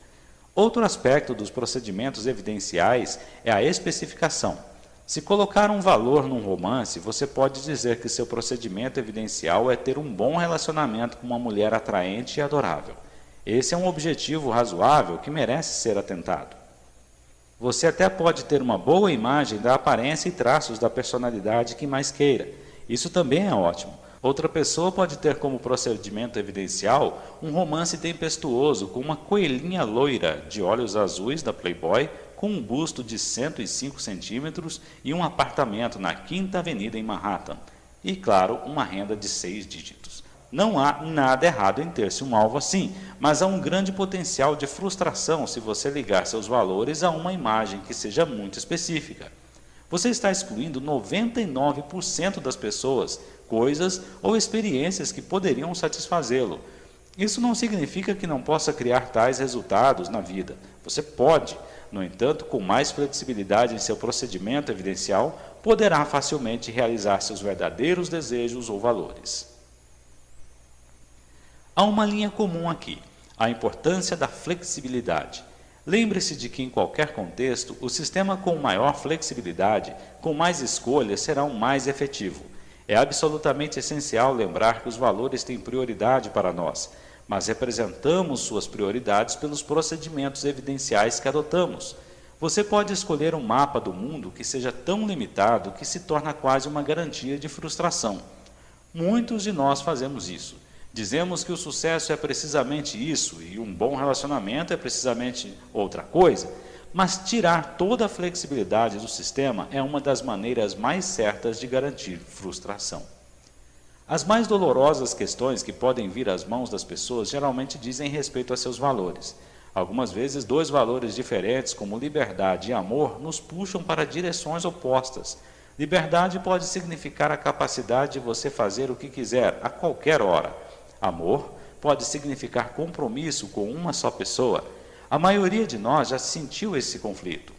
Outro aspecto dos procedimentos evidenciais é a especificação. Se colocar um valor num romance, você pode dizer que seu procedimento evidencial é ter um bom relacionamento com uma mulher atraente e adorável. Esse é um objetivo razoável que merece ser atentado. Você até pode ter uma boa imagem da aparência e traços da personalidade que mais queira. Isso também é ótimo. Outra pessoa pode ter como procedimento evidencial um romance tempestuoso com uma coelhinha loira de olhos azuis da Playboy, com um busto de 105 centímetros e um apartamento na 5ª Avenida em Manhattan. E, claro, uma renda de 6 dígitos. Não há nada errado em ter-se um alvo assim, mas há um grande potencial de frustração se você ligar seus valores a uma imagem que seja muito específica. Você está excluindo 99% das pessoas, coisas ou experiências que poderiam satisfazê-lo. Isso não significa que não possa criar tais resultados na vida. Você pode, no entanto, com mais flexibilidade em seu procedimento evidencial, poderá facilmente realizar seus verdadeiros desejos ou valores. Há uma linha comum aqui, a importância da flexibilidade. Lembre-se de que, em qualquer contexto, o sistema com maior flexibilidade, com mais escolhas, será o mais efetivo. É absolutamente essencial lembrar que os valores têm prioridade para nós, mas representamos suas prioridades pelos procedimentos evidenciais que adotamos. Você pode escolher um mapa do mundo que seja tão limitado que se torna quase uma garantia de frustração. Muitos de nós fazemos isso. Dizemos que o sucesso é precisamente isso e um bom relacionamento é precisamente outra coisa, mas tirar toda a flexibilidade do sistema é uma das maneiras mais certas de garantir frustração. As mais dolorosas questões que podem vir às mãos das pessoas geralmente dizem respeito a seus valores. Algumas vezes, dois valores diferentes, como liberdade e amor, nos puxam para direções opostas. Liberdade pode significar a capacidade de você fazer o que quiser, a qualquer hora. Amor pode significar compromisso com uma só pessoa. A maioria de nós já sentiu esse conflito.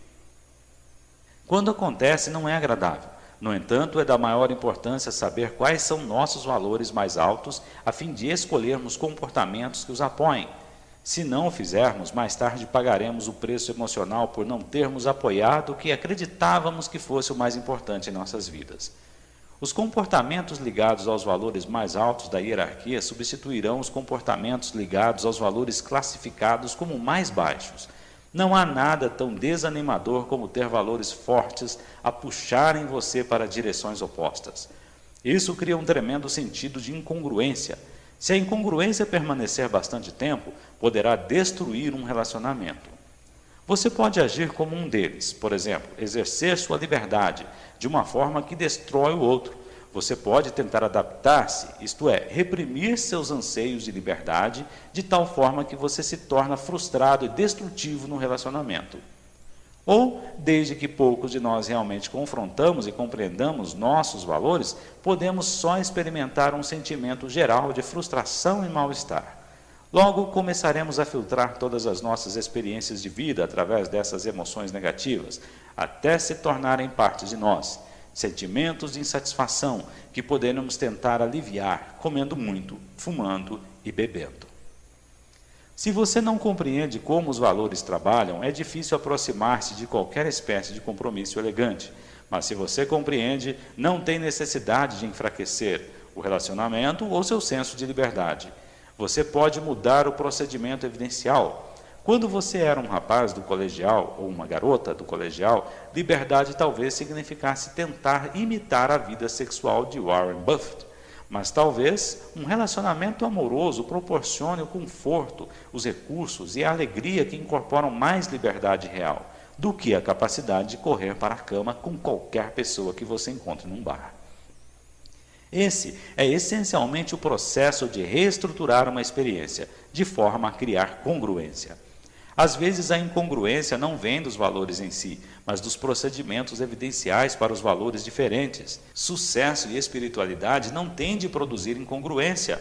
Quando acontece, não é agradável. No entanto, é da maior importância saber quais são nossos valores mais altos, a fim de escolhermos comportamentos que os apoiem. Se não o fizermos, mais tarde pagaremos o preço emocional por não termos apoiado o que acreditávamos que fosse o mais importante em nossas vidas. Os comportamentos ligados aos valores mais altos da hierarquia substituirão os comportamentos ligados aos valores classificados como mais baixos. Não há nada tão desanimador como ter valores fortes a puxarem você para direções opostas. Isso cria um tremendo sentido de incongruência. Se a incongruência permanecer bastante tempo, poderá destruir um relacionamento. Você pode agir como um deles, por exemplo, exercer sua liberdade de uma forma que destrói o outro. Você pode tentar adaptar-se, isto é, reprimir seus anseios de liberdade de tal forma que você se torna frustrado e destrutivo no relacionamento. Ou, desde que poucos de nós realmente confrontamos e compreendamos nossos valores, podemos só experimentar um sentimento geral de frustração e mal-estar. Logo, começaremos a filtrar todas as nossas experiências de vida através dessas emoções negativas, até se tornarem parte de nós. Sentimentos de insatisfação que poderemos tentar aliviar comendo muito, fumando e bebendo. Se você não compreende como os valores trabalham, é difícil aproximar-se de qualquer espécie de compromisso elegante. Mas se você compreende, não tem necessidade de enfraquecer o relacionamento ou seu senso de liberdade. Você pode mudar o procedimento evidencial. Quando você era um rapaz do colegial ou uma garota do colegial, liberdade talvez significasse tentar imitar a vida sexual de Warren Buffett. Mas talvez um relacionamento amoroso proporcione o conforto, os recursos e a alegria que incorporam mais liberdade real do que a capacidade de correr para a cama com qualquer pessoa que você encontre num bar. Esse é essencialmente o processo de reestruturar uma experiência, de forma a criar congruência. Às vezes a incongruência não vem dos valores em si, mas dos procedimentos evidenciais para os valores diferentes. Sucesso e espiritualidade não têm de produzir incongruência.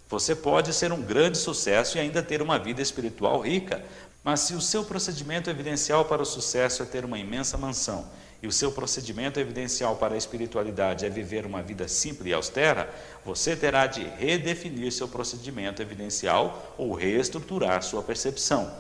Você pode ser um grande sucesso e ainda ter uma vida espiritual rica, mas se o seu procedimento evidencial para o sucesso é ter uma imensa mansão, e o seu procedimento evidencial para a espiritualidade é viver uma vida simples e austera, você terá de redefinir seu procedimento evidencial ou reestruturar sua percepção.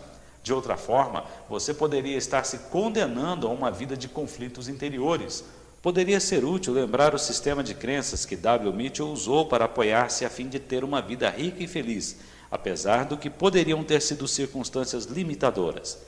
De outra forma, você poderia estar se condenando a uma vida de conflitos interiores. Poderia ser útil lembrar o sistema de crenças que W. Mitchell usou para apoiar-se a fim de ter uma vida rica e feliz, apesar do que poderiam ter sido circunstâncias limitadoras.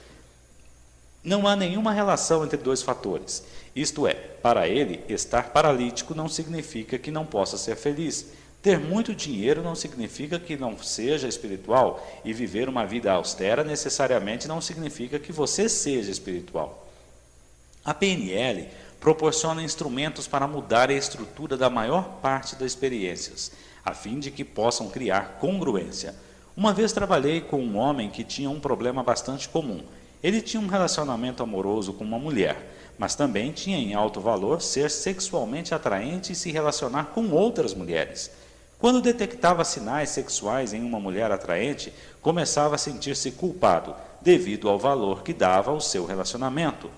Não há nenhuma relação entre dois fatores. Isto é, para ele, estar paralítico não significa que não possa ser feliz. Ter muito dinheiro não significa que não seja espiritual, e viver uma vida austera necessariamente não significa que você seja espiritual. A PNL proporciona instrumentos para mudar a estrutura da maior parte das experiências, a fim de que possam criar congruência. Uma vez trabalhei com um homem que tinha um problema bastante comum. Ele tinha um relacionamento amoroso com uma mulher, mas também tinha em alto valor ser sexualmente atraente e se relacionar com outras mulheres. Quando detectava sinais sexuais em uma mulher atraente, começava a sentir-se culpado, devido ao valor que dava ao seu relacionamento.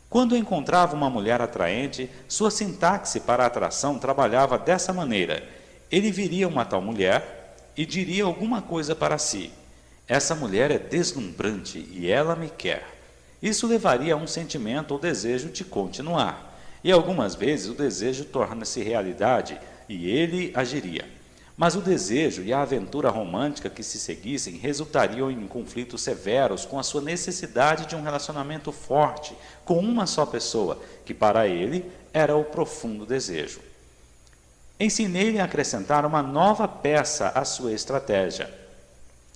Quando encontrava uma mulher atraente, sua sintaxe para a atração trabalhava dessa maneira. Ele viria uma tal mulher e diria alguma coisa para si. Essa mulher é deslumbrante e ela me quer. Isso levaria a um sentimento ou desejo de continuar. E algumas vezes o desejo torna-se realidade e ele agiria. Mas o desejo e a aventura romântica que se seguissem resultariam em conflitos severos com a sua necessidade de um relacionamento forte com uma só pessoa, que para ele era o profundo desejo. Ensinei-lhe a acrescentar uma nova peça à sua estratégia.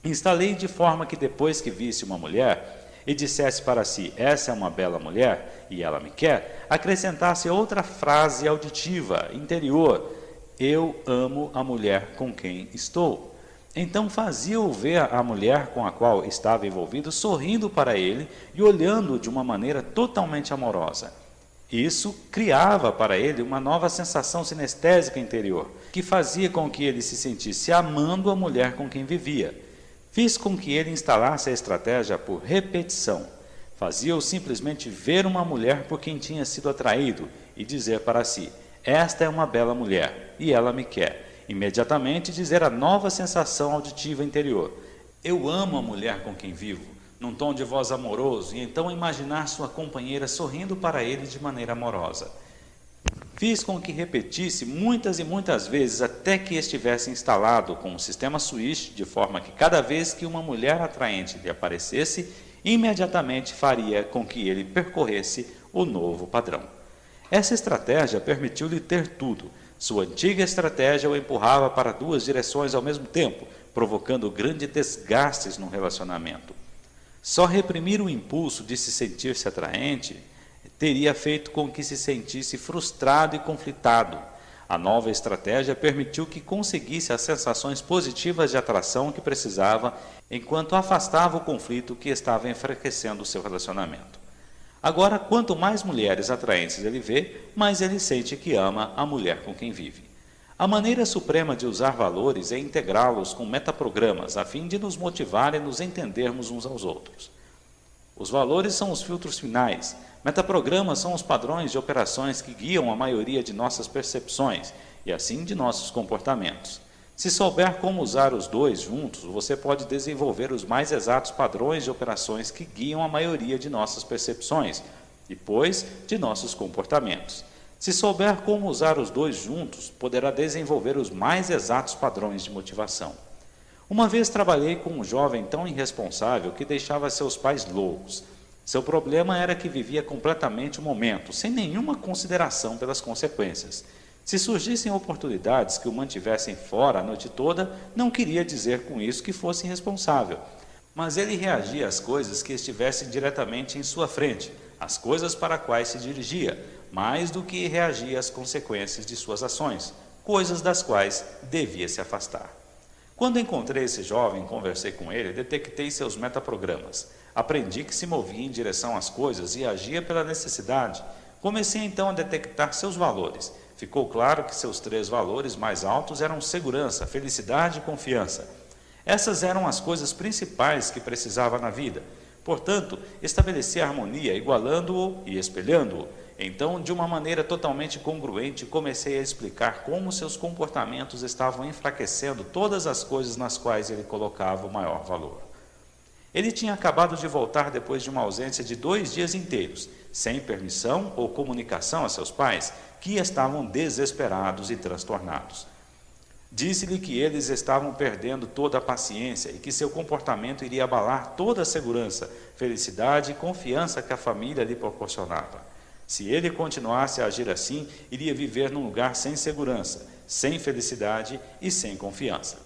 Instalei de forma que depois que visse uma mulher e dissesse para si, essa é uma bela mulher e ela me quer, acrescentasse outra frase auditiva, interior, eu amo a mulher com quem estou. Então fazia-o ver a mulher com a qual estava envolvido sorrindo para ele e olhando-o de uma maneira totalmente amorosa. Isso criava para ele uma nova sensação sinestésica interior, que fazia com que ele se sentisse amando a mulher com quem vivia. Fiz com que ele instalasse a estratégia por repetição. Fazia-o simplesmente ver uma mulher por quem tinha sido atraído e dizer para si, esta é uma bela mulher e ela me quer. Imediatamente dizer a nova sensação auditiva interior. Eu amo a mulher com quem vivo, num tom de voz amoroso, e então imaginar sua companheira sorrindo para ele de maneira amorosa. Fiz com que repetisse muitas e muitas vezes até que estivesse instalado com o sistema Switch, de forma que cada vez que uma mulher atraente lhe aparecesse, imediatamente faria com que ele percorresse o novo padrão. Essa estratégia permitiu-lhe ter tudo. Sua antiga estratégia o empurrava para duas direções ao mesmo tempo, provocando grandes desgastes no relacionamento. Só reprimir o impulso de se sentir-se atraente teria feito com que se sentisse frustrado e conflitado. A nova estratégia permitiu que conseguisse as sensações positivas de atração que precisava, enquanto afastava o conflito que estava enfraquecendo o seu relacionamento. Agora, quanto mais mulheres atraentes ele vê, mais ele sente que ama a mulher com quem vive. A maneira suprema de usar valores é integrá-los com metaprogramas, a fim de nos motivar e nos entendermos uns aos outros. Os valores são os filtros finais. Metaprogramas são os padrões de operações que guiam a maioria de nossas percepções e, assim, de nossos comportamentos. Se souber como usar os dois juntos, você pode desenvolver os mais exatos padrões de operações que guiam a maioria de nossas percepções, e depois de nossos comportamentos. Se souber como usar os dois juntos, poderá desenvolver os mais exatos padrões de motivação. Uma vez trabalhei com um jovem tão irresponsável que deixava seus pais loucos. Seu problema era que vivia completamente o momento, sem nenhuma consideração pelas consequências. Se surgissem oportunidades que o mantivessem fora a noite toda, não queria dizer com isso que fosse irresponsável. Mas ele reagia às coisas que estivessem diretamente em sua frente, às coisas para as quais se dirigia, mais do que reagia às consequências de suas ações, coisas das quais devia se afastar. Quando encontrei esse jovem e conversei com ele, detectei seus metaprogramas. Aprendi que se movia em direção às coisas e agia pela necessidade. Comecei então a detectar seus valores. Ficou claro que seus 3 valores mais altos eram segurança, felicidade e confiança. Essas eram as coisas principais que precisava na vida. Portanto, estabeleci harmonia, igualando-o e espelhando-o. Então, de uma maneira totalmente congruente, comecei a explicar como seus comportamentos estavam enfraquecendo todas as coisas nas quais ele colocava o maior valor. Ele tinha acabado de voltar depois de uma ausência de 2 dias inteiros, sem permissão ou comunicação a seus pais, que estavam desesperados e transtornados. Disse-lhe que eles estavam perdendo toda a paciência e que seu comportamento iria abalar toda a segurança, felicidade e confiança que a família lhe proporcionava. Se ele continuasse a agir assim, iria viver num lugar sem segurança, sem felicidade e sem confiança.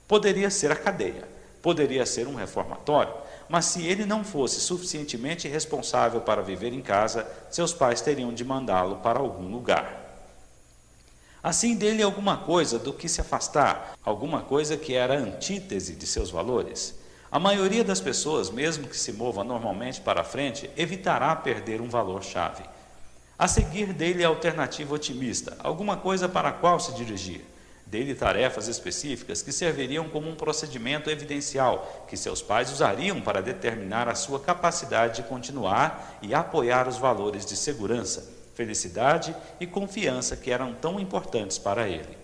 Poderia ser a cadeia, poderia ser um reformatório, mas se ele não fosse suficientemente responsável para viver em casa, seus pais teriam de mandá-lo para algum lugar. Assim, dele alguma coisa do que se afastar, alguma coisa que era a antítese de seus valores. A maioria das pessoas, mesmo que se mova normalmente para a frente, evitará perder um valor-chave. A seguir, dele a alternativa otimista, alguma coisa para a qual se dirigir. Dele tarefas específicas que serviriam como um procedimento evidencial que seus pais usariam para determinar a sua capacidade de continuar e apoiar os valores de segurança, felicidade e confiança que eram tão importantes para ele.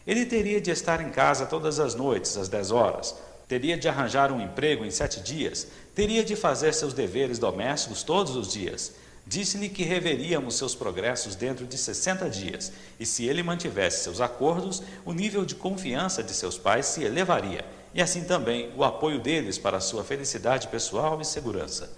Ele teria de estar em casa todas as noites, às 10 horas, teria de arranjar um emprego em 7 dias, teria de fazer seus deveres domésticos todos os dias. Disse-lhe que reveríamos seus progressos dentro de 60 dias, e se ele mantivesse seus acordos, o nível de confiança de seus pais se elevaria, e assim também o apoio deles para a sua felicidade pessoal e segurança.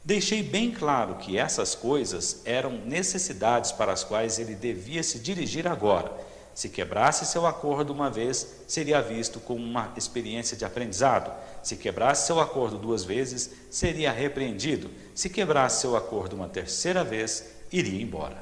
Deixei bem claro que essas coisas eram necessidades para as quais ele devia se dirigir agora. Se quebrasse seu acordo uma vez, seria visto como uma experiência de aprendizado. Se quebrasse seu acordo 2 vezes, seria repreendido. Se quebrasse seu acordo uma 3ª vez, iria embora.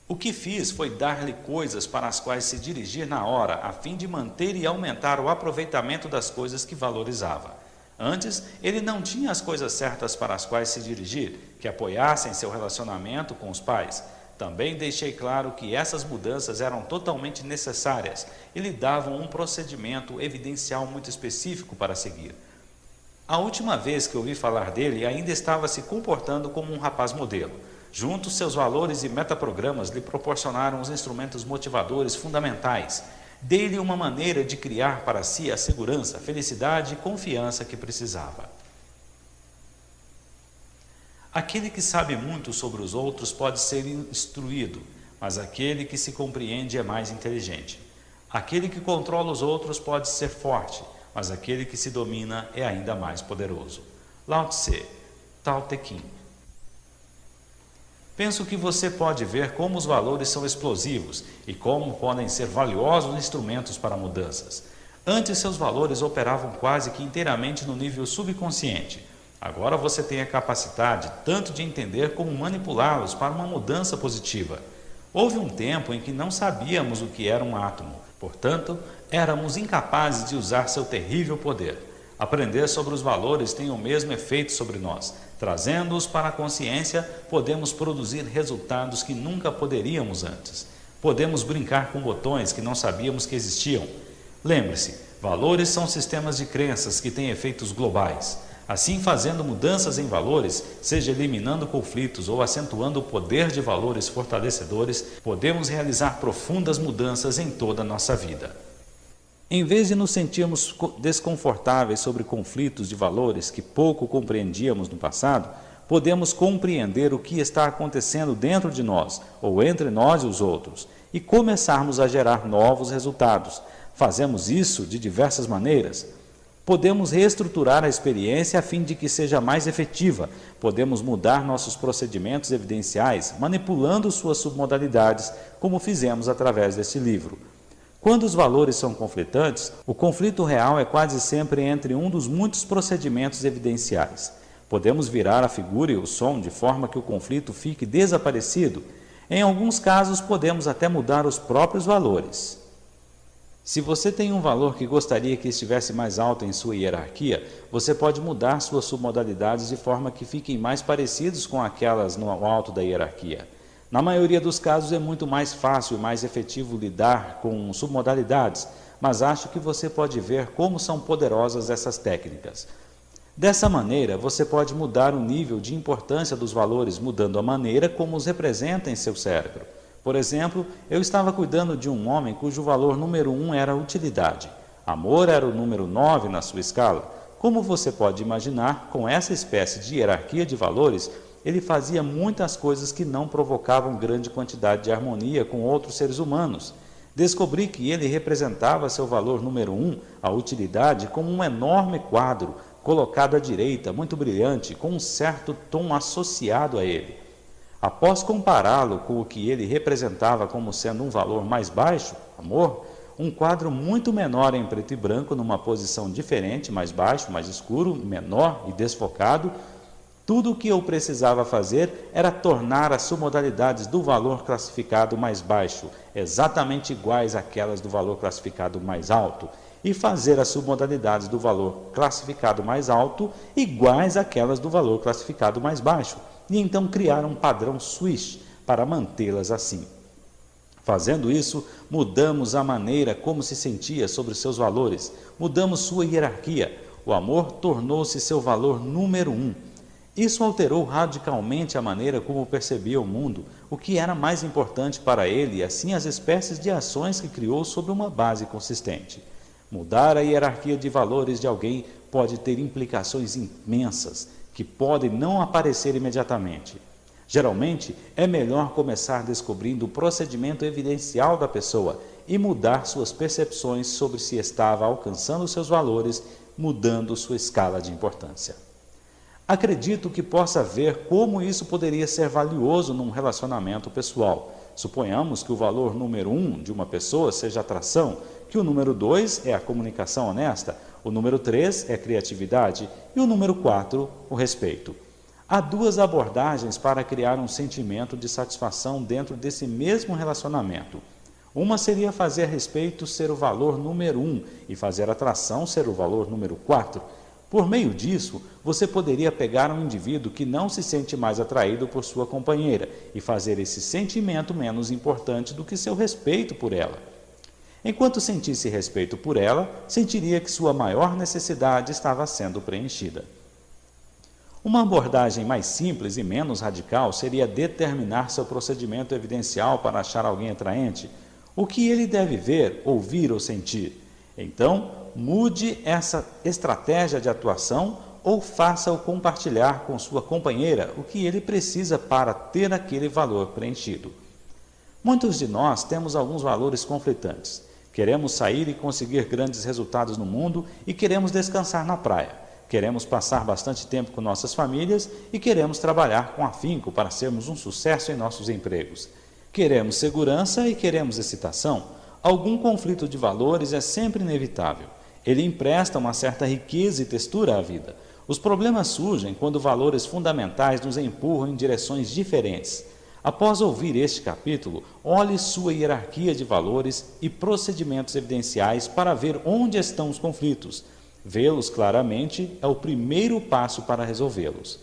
O que fiz foi dar-lhe coisas para as quais se dirigir na hora, a fim de manter e aumentar o aproveitamento das coisas que valorizava. Antes, ele não tinha as coisas certas para as quais se dirigir, que apoiassem seu relacionamento com os pais. Também deixei claro que essas mudanças eram totalmente necessárias e lhe davam um procedimento evidencial muito específico para seguir. A última vez que ouvi falar dele, ainda estava se comportando como um rapaz modelo. Juntos, seus valores e metaprogramas lhe proporcionaram os instrumentos motivadores fundamentais. Dei-lhe uma maneira de criar para si a segurança, felicidade e confiança que precisava. Aquele que sabe muito sobre os outros pode ser instruído, mas aquele que se compreende é mais inteligente. Aquele que controla os outros pode ser forte, mas aquele que se domina é ainda mais poderoso. Lao Tse, Tao Te Ching. Penso que você pode ver como os valores são explosivos e como podem ser valiosos instrumentos para mudanças. Antes, seus valores operavam quase que inteiramente no nível subconsciente. Agora você tem a capacidade tanto de entender como manipulá-los para uma mudança positiva. Houve um tempo em que não sabíamos o que era um átomo, portanto, éramos incapazes de usar seu terrível poder. Aprender sobre os valores tem o mesmo efeito sobre nós. Trazendo-os para a consciência, podemos produzir resultados que nunca poderíamos antes. Podemos brincar com botões que não sabíamos que existiam. Lembre-se, valores são sistemas de crenças que têm efeitos globais. Assim, fazendo mudanças em valores, seja eliminando conflitos ou acentuando o poder de valores fortalecedores, podemos realizar profundas mudanças em toda a nossa vida. Em vez de nos sentirmos desconfortáveis sobre conflitos de valores que pouco compreendíamos no passado, podemos compreender o que está acontecendo dentro de nós, ou entre nós e os outros, e começarmos a gerar novos resultados. Fazemos isso de diversas maneiras. Podemos reestruturar a experiência a fim de que seja mais efetiva. Podemos mudar nossos procedimentos evidenciais, manipulando suas submodalidades, como fizemos através deste livro. Quando os valores são conflitantes, o conflito real é quase sempre entre um dos muitos procedimentos evidenciais. Podemos virar a figura e o som de forma que o conflito fique desaparecido. Em alguns casos, podemos até mudar os próprios valores. Se você tem um valor que gostaria que estivesse mais alto em sua hierarquia, você pode mudar suas submodalidades de forma que fiquem mais parecidos com aquelas no alto da hierarquia. Na maioria dos casos é muito mais fácil e mais efetivo lidar com submodalidades, mas acho que você pode ver como são poderosas essas técnicas. Dessa maneira, você pode mudar o nível de importância dos valores, mudando a maneira como os representa em seu cérebro. Por exemplo, eu estava cuidando de um homem cujo valor número 1 era utilidade. Amor era o número 9 na sua escala. Como você pode imaginar, com essa espécie de hierarquia de valores, ele fazia muitas coisas que não provocavam grande quantidade de harmonia com outros seres humanos. Descobri que ele representava seu valor número 1, a utilidade, como um enorme quadro, colocado à direita, muito brilhante, com um certo tom associado a ele. Após compará-lo com o que ele representava como sendo um valor mais baixo, amor, um quadro muito menor em preto e branco, numa posição diferente, mais baixo, mais escuro, menor e desfocado, tudo o que eu precisava fazer era tornar as submodalidades do valor classificado mais baixo exatamente iguais àquelas do valor classificado mais alto e fazer as submodalidades do valor classificado mais alto iguais àquelas do valor classificado mais baixo, e então criar um padrão switch para mantê-las assim. Fazendo isso, mudamos a maneira como se sentia sobre seus valores, mudamos sua hierarquia. O amor tornou-se seu valor número 1. Isso alterou radicalmente a maneira como percebia o mundo, o que era mais importante para ele, e assim as espécies de ações que criou sobre uma base consistente. Mudar a hierarquia de valores de alguém pode ter implicações imensas, que podem não aparecer imediatamente. Geralmente, é melhor começar descobrindo o procedimento evidencial da pessoa e mudar suas percepções sobre se estava alcançando seus valores, mudando sua escala de importância. Acredito que possa ver como isso poderia ser valioso num relacionamento pessoal. Suponhamos que o valor número 1 de uma pessoa seja atração, que o número 2 é a comunicação honesta, o número 3 é a criatividade e o número 4, o respeito. Há duas abordagens para criar um sentimento de satisfação dentro desse mesmo relacionamento. Uma seria fazer respeito ser o valor número 1 e fazer atração ser o valor número 4. Por meio disso, você poderia pegar um indivíduo que não se sente mais atraído por sua companheira e fazer esse sentimento menos importante do que seu respeito por ela. Enquanto sentisse respeito por ela, sentiria que sua maior necessidade estava sendo preenchida. Uma abordagem mais simples e menos radical seria determinar seu procedimento evidencial para achar alguém atraente, o que ele deve ver, ouvir ou sentir. Então, mude essa estratégia de atuação ou faça-o compartilhar com sua companheira o que ele precisa para ter aquele valor preenchido. Muitos de nós temos alguns valores conflitantes. Queremos sair e conseguir grandes resultados no mundo e queremos descansar na praia. Queremos passar bastante tempo com nossas famílias e queremos trabalhar com afinco para sermos um sucesso em nossos empregos. Queremos segurança e queremos excitação. Algum conflito de valores é sempre inevitável. Ele empresta uma certa riqueza e textura à vida. Os problemas surgem quando valores fundamentais nos empurram em direções diferentes. Após ouvir este capítulo, olhe sua hierarquia de valores e procedimentos evidenciais para ver onde estão os conflitos. Vê-los claramente é o primeiro passo para resolvê-los.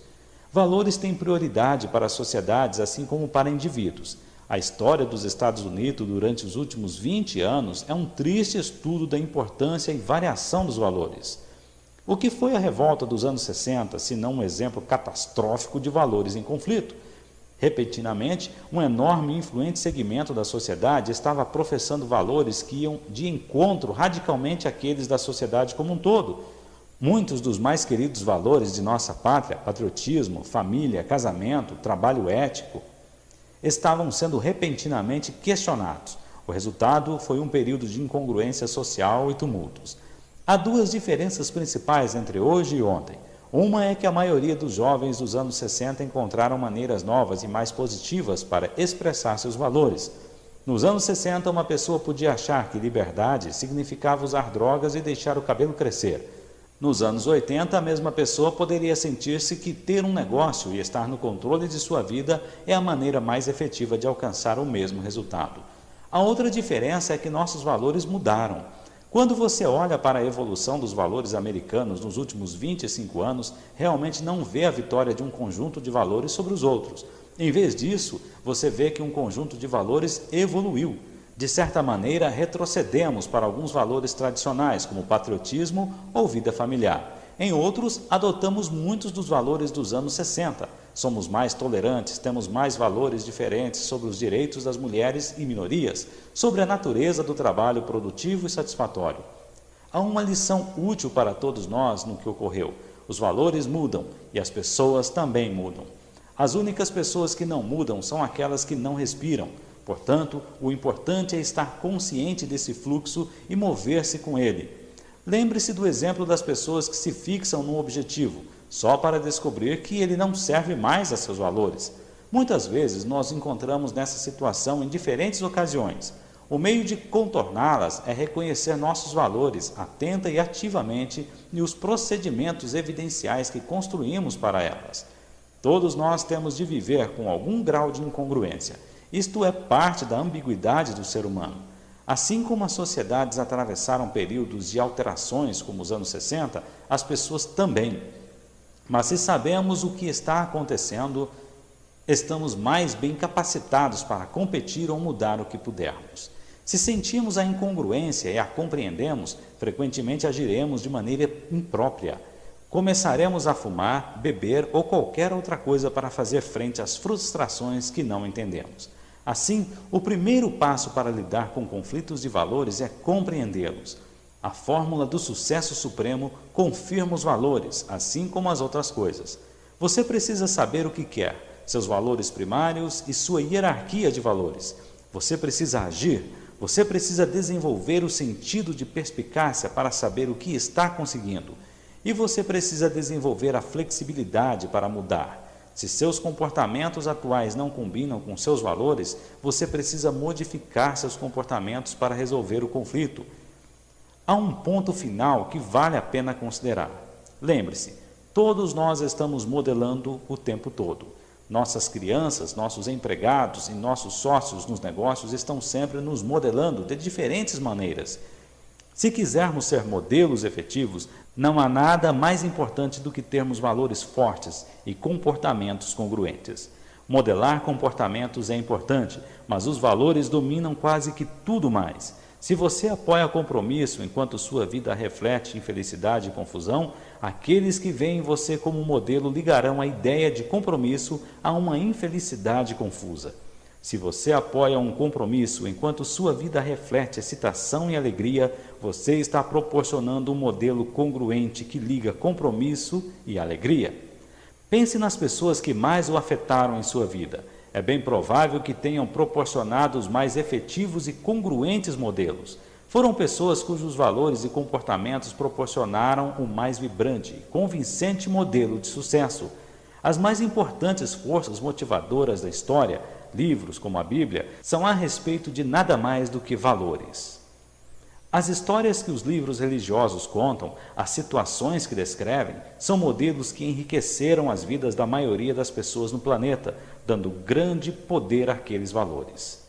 Valores têm prioridade para sociedades, assim como para indivíduos. A história dos Estados Unidos durante os últimos 20 anos é um triste estudo da importância e variação dos valores. O que foi a revolta dos anos 60, se não um exemplo catastrófico de valores em conflito? Repentinamente, um enorme e influente segmento da sociedade estava professando valores que iam de encontro radicalmente àqueles da sociedade como um todo. Muitos dos mais queridos valores de nossa pátria, patriotismo, família, casamento, trabalho ético, estavam sendo repentinamente questionados. O resultado foi um período de incongruência social e tumultos. Há duas diferenças principais entre hoje e ontem. Uma é que a maioria dos jovens dos anos 60 encontraram maneiras novas e mais positivas para expressar seus valores. Nos anos 60, uma pessoa podia achar que liberdade significava usar drogas e deixar o cabelo crescer. Nos anos 80, a mesma pessoa poderia sentir-se que ter um negócio e estar no controle de sua vida é a maneira mais efetiva de alcançar o mesmo resultado. A outra diferença é que nossos valores mudaram. Quando você olha para a evolução dos valores americanos nos últimos 25 anos, realmente não vê a vitória de um conjunto de valores sobre os outros. Em vez disso, você vê que um conjunto de valores evoluiu. De certa maneira, retrocedemos para alguns valores tradicionais, como patriotismo ou vida familiar. Em outros, adotamos muitos dos valores dos anos 60. Somos mais tolerantes, temos mais valores diferentes sobre os direitos das mulheres e minorias, sobre a natureza do trabalho produtivo e satisfatório. Há uma lição útil para todos nós no que ocorreu. Os valores mudam e as pessoas também mudam. As únicas pessoas que não mudam são aquelas que não respiram. Portanto, o importante é estar consciente desse fluxo e mover-se com ele. Lembre-se do exemplo das pessoas que se fixam num objetivo, só para descobrir que ele não serve mais a seus valores. Muitas vezes nós encontramos nessa situação em diferentes ocasiões. O meio de contorná-las é reconhecer nossos valores atenta e ativamente e os procedimentos evidenciais que construímos para elas. Todos nós temos de viver com algum grau de incongruência. Isto é parte da ambiguidade do ser humano. Assim como as sociedades atravessaram períodos de alterações, como os anos 60, as pessoas também. Mas se sabemos o que está acontecendo, estamos mais bem capacitados para competir ou mudar o que pudermos. Se sentimos a incongruência e a compreendemos, frequentemente agiremos de maneira imprópria. Começaremos a fumar, beber ou qualquer outra coisa para fazer frente às frustrações que não entendemos. Assim, o primeiro passo para lidar com conflitos de valores é compreendê-los. A fórmula do sucesso supremo confirma os valores, assim como as outras coisas. Você precisa saber o que quer, seus valores primários e sua hierarquia de valores. Você precisa agir, você precisa desenvolver o sentido de perspicácia para saber o que está conseguindo. E você precisa desenvolver a flexibilidade para mudar. Se seus comportamentos atuais não combinam com seus valores, você precisa modificar seus comportamentos para resolver o conflito. Há um ponto final que vale a pena considerar. Lembre-se, todos nós estamos modelando o tempo todo. Nossas crianças, nossos empregados e nossos sócios nos negócios estão sempre nos modelando de diferentes maneiras. Se quisermos ser modelos efetivos, não há nada mais importante do que termos valores fortes e comportamentos congruentes. Modelar comportamentos é importante, mas os valores dominam quase que tudo mais. Se você apoia compromisso enquanto sua vida reflete infelicidade e confusão, aqueles que veem você como modelo ligarão a ideia de compromisso a uma infelicidade confusa. Se você apoia um compromisso enquanto sua vida reflete excitação e alegria, você está proporcionando um modelo congruente que liga compromisso e alegria. Pense nas pessoas que mais o afetaram em sua vida. É bem provável que tenham proporcionado os mais efetivos e congruentes modelos. Foram pessoas cujos valores e comportamentos proporcionaram o mais vibrante e convincente modelo de sucesso. As mais importantes forças motivadoras da história, livros como a Bíblia, são a respeito de nada mais do que valores. As histórias que os livros religiosos contam, as situações que descrevem, são modelos que enriqueceram as vidas da maioria das pessoas no planeta, dando grande poder àqueles valores.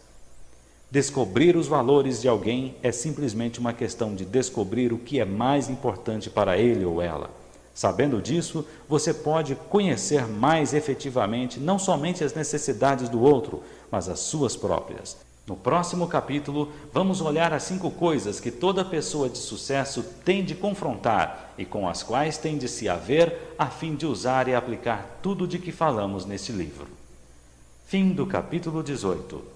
Descobrir os valores de alguém é simplesmente uma questão de descobrir o que é mais importante para ele ou ela. Sabendo disso, você pode conhecer mais efetivamente não somente as necessidades do outro, mas as suas próprias. No próximo capítulo, vamos olhar as 5 coisas que toda pessoa de sucesso tem de confrontar e com as quais tem de se haver a fim de usar e aplicar tudo de que falamos neste livro. Fim do capítulo 18.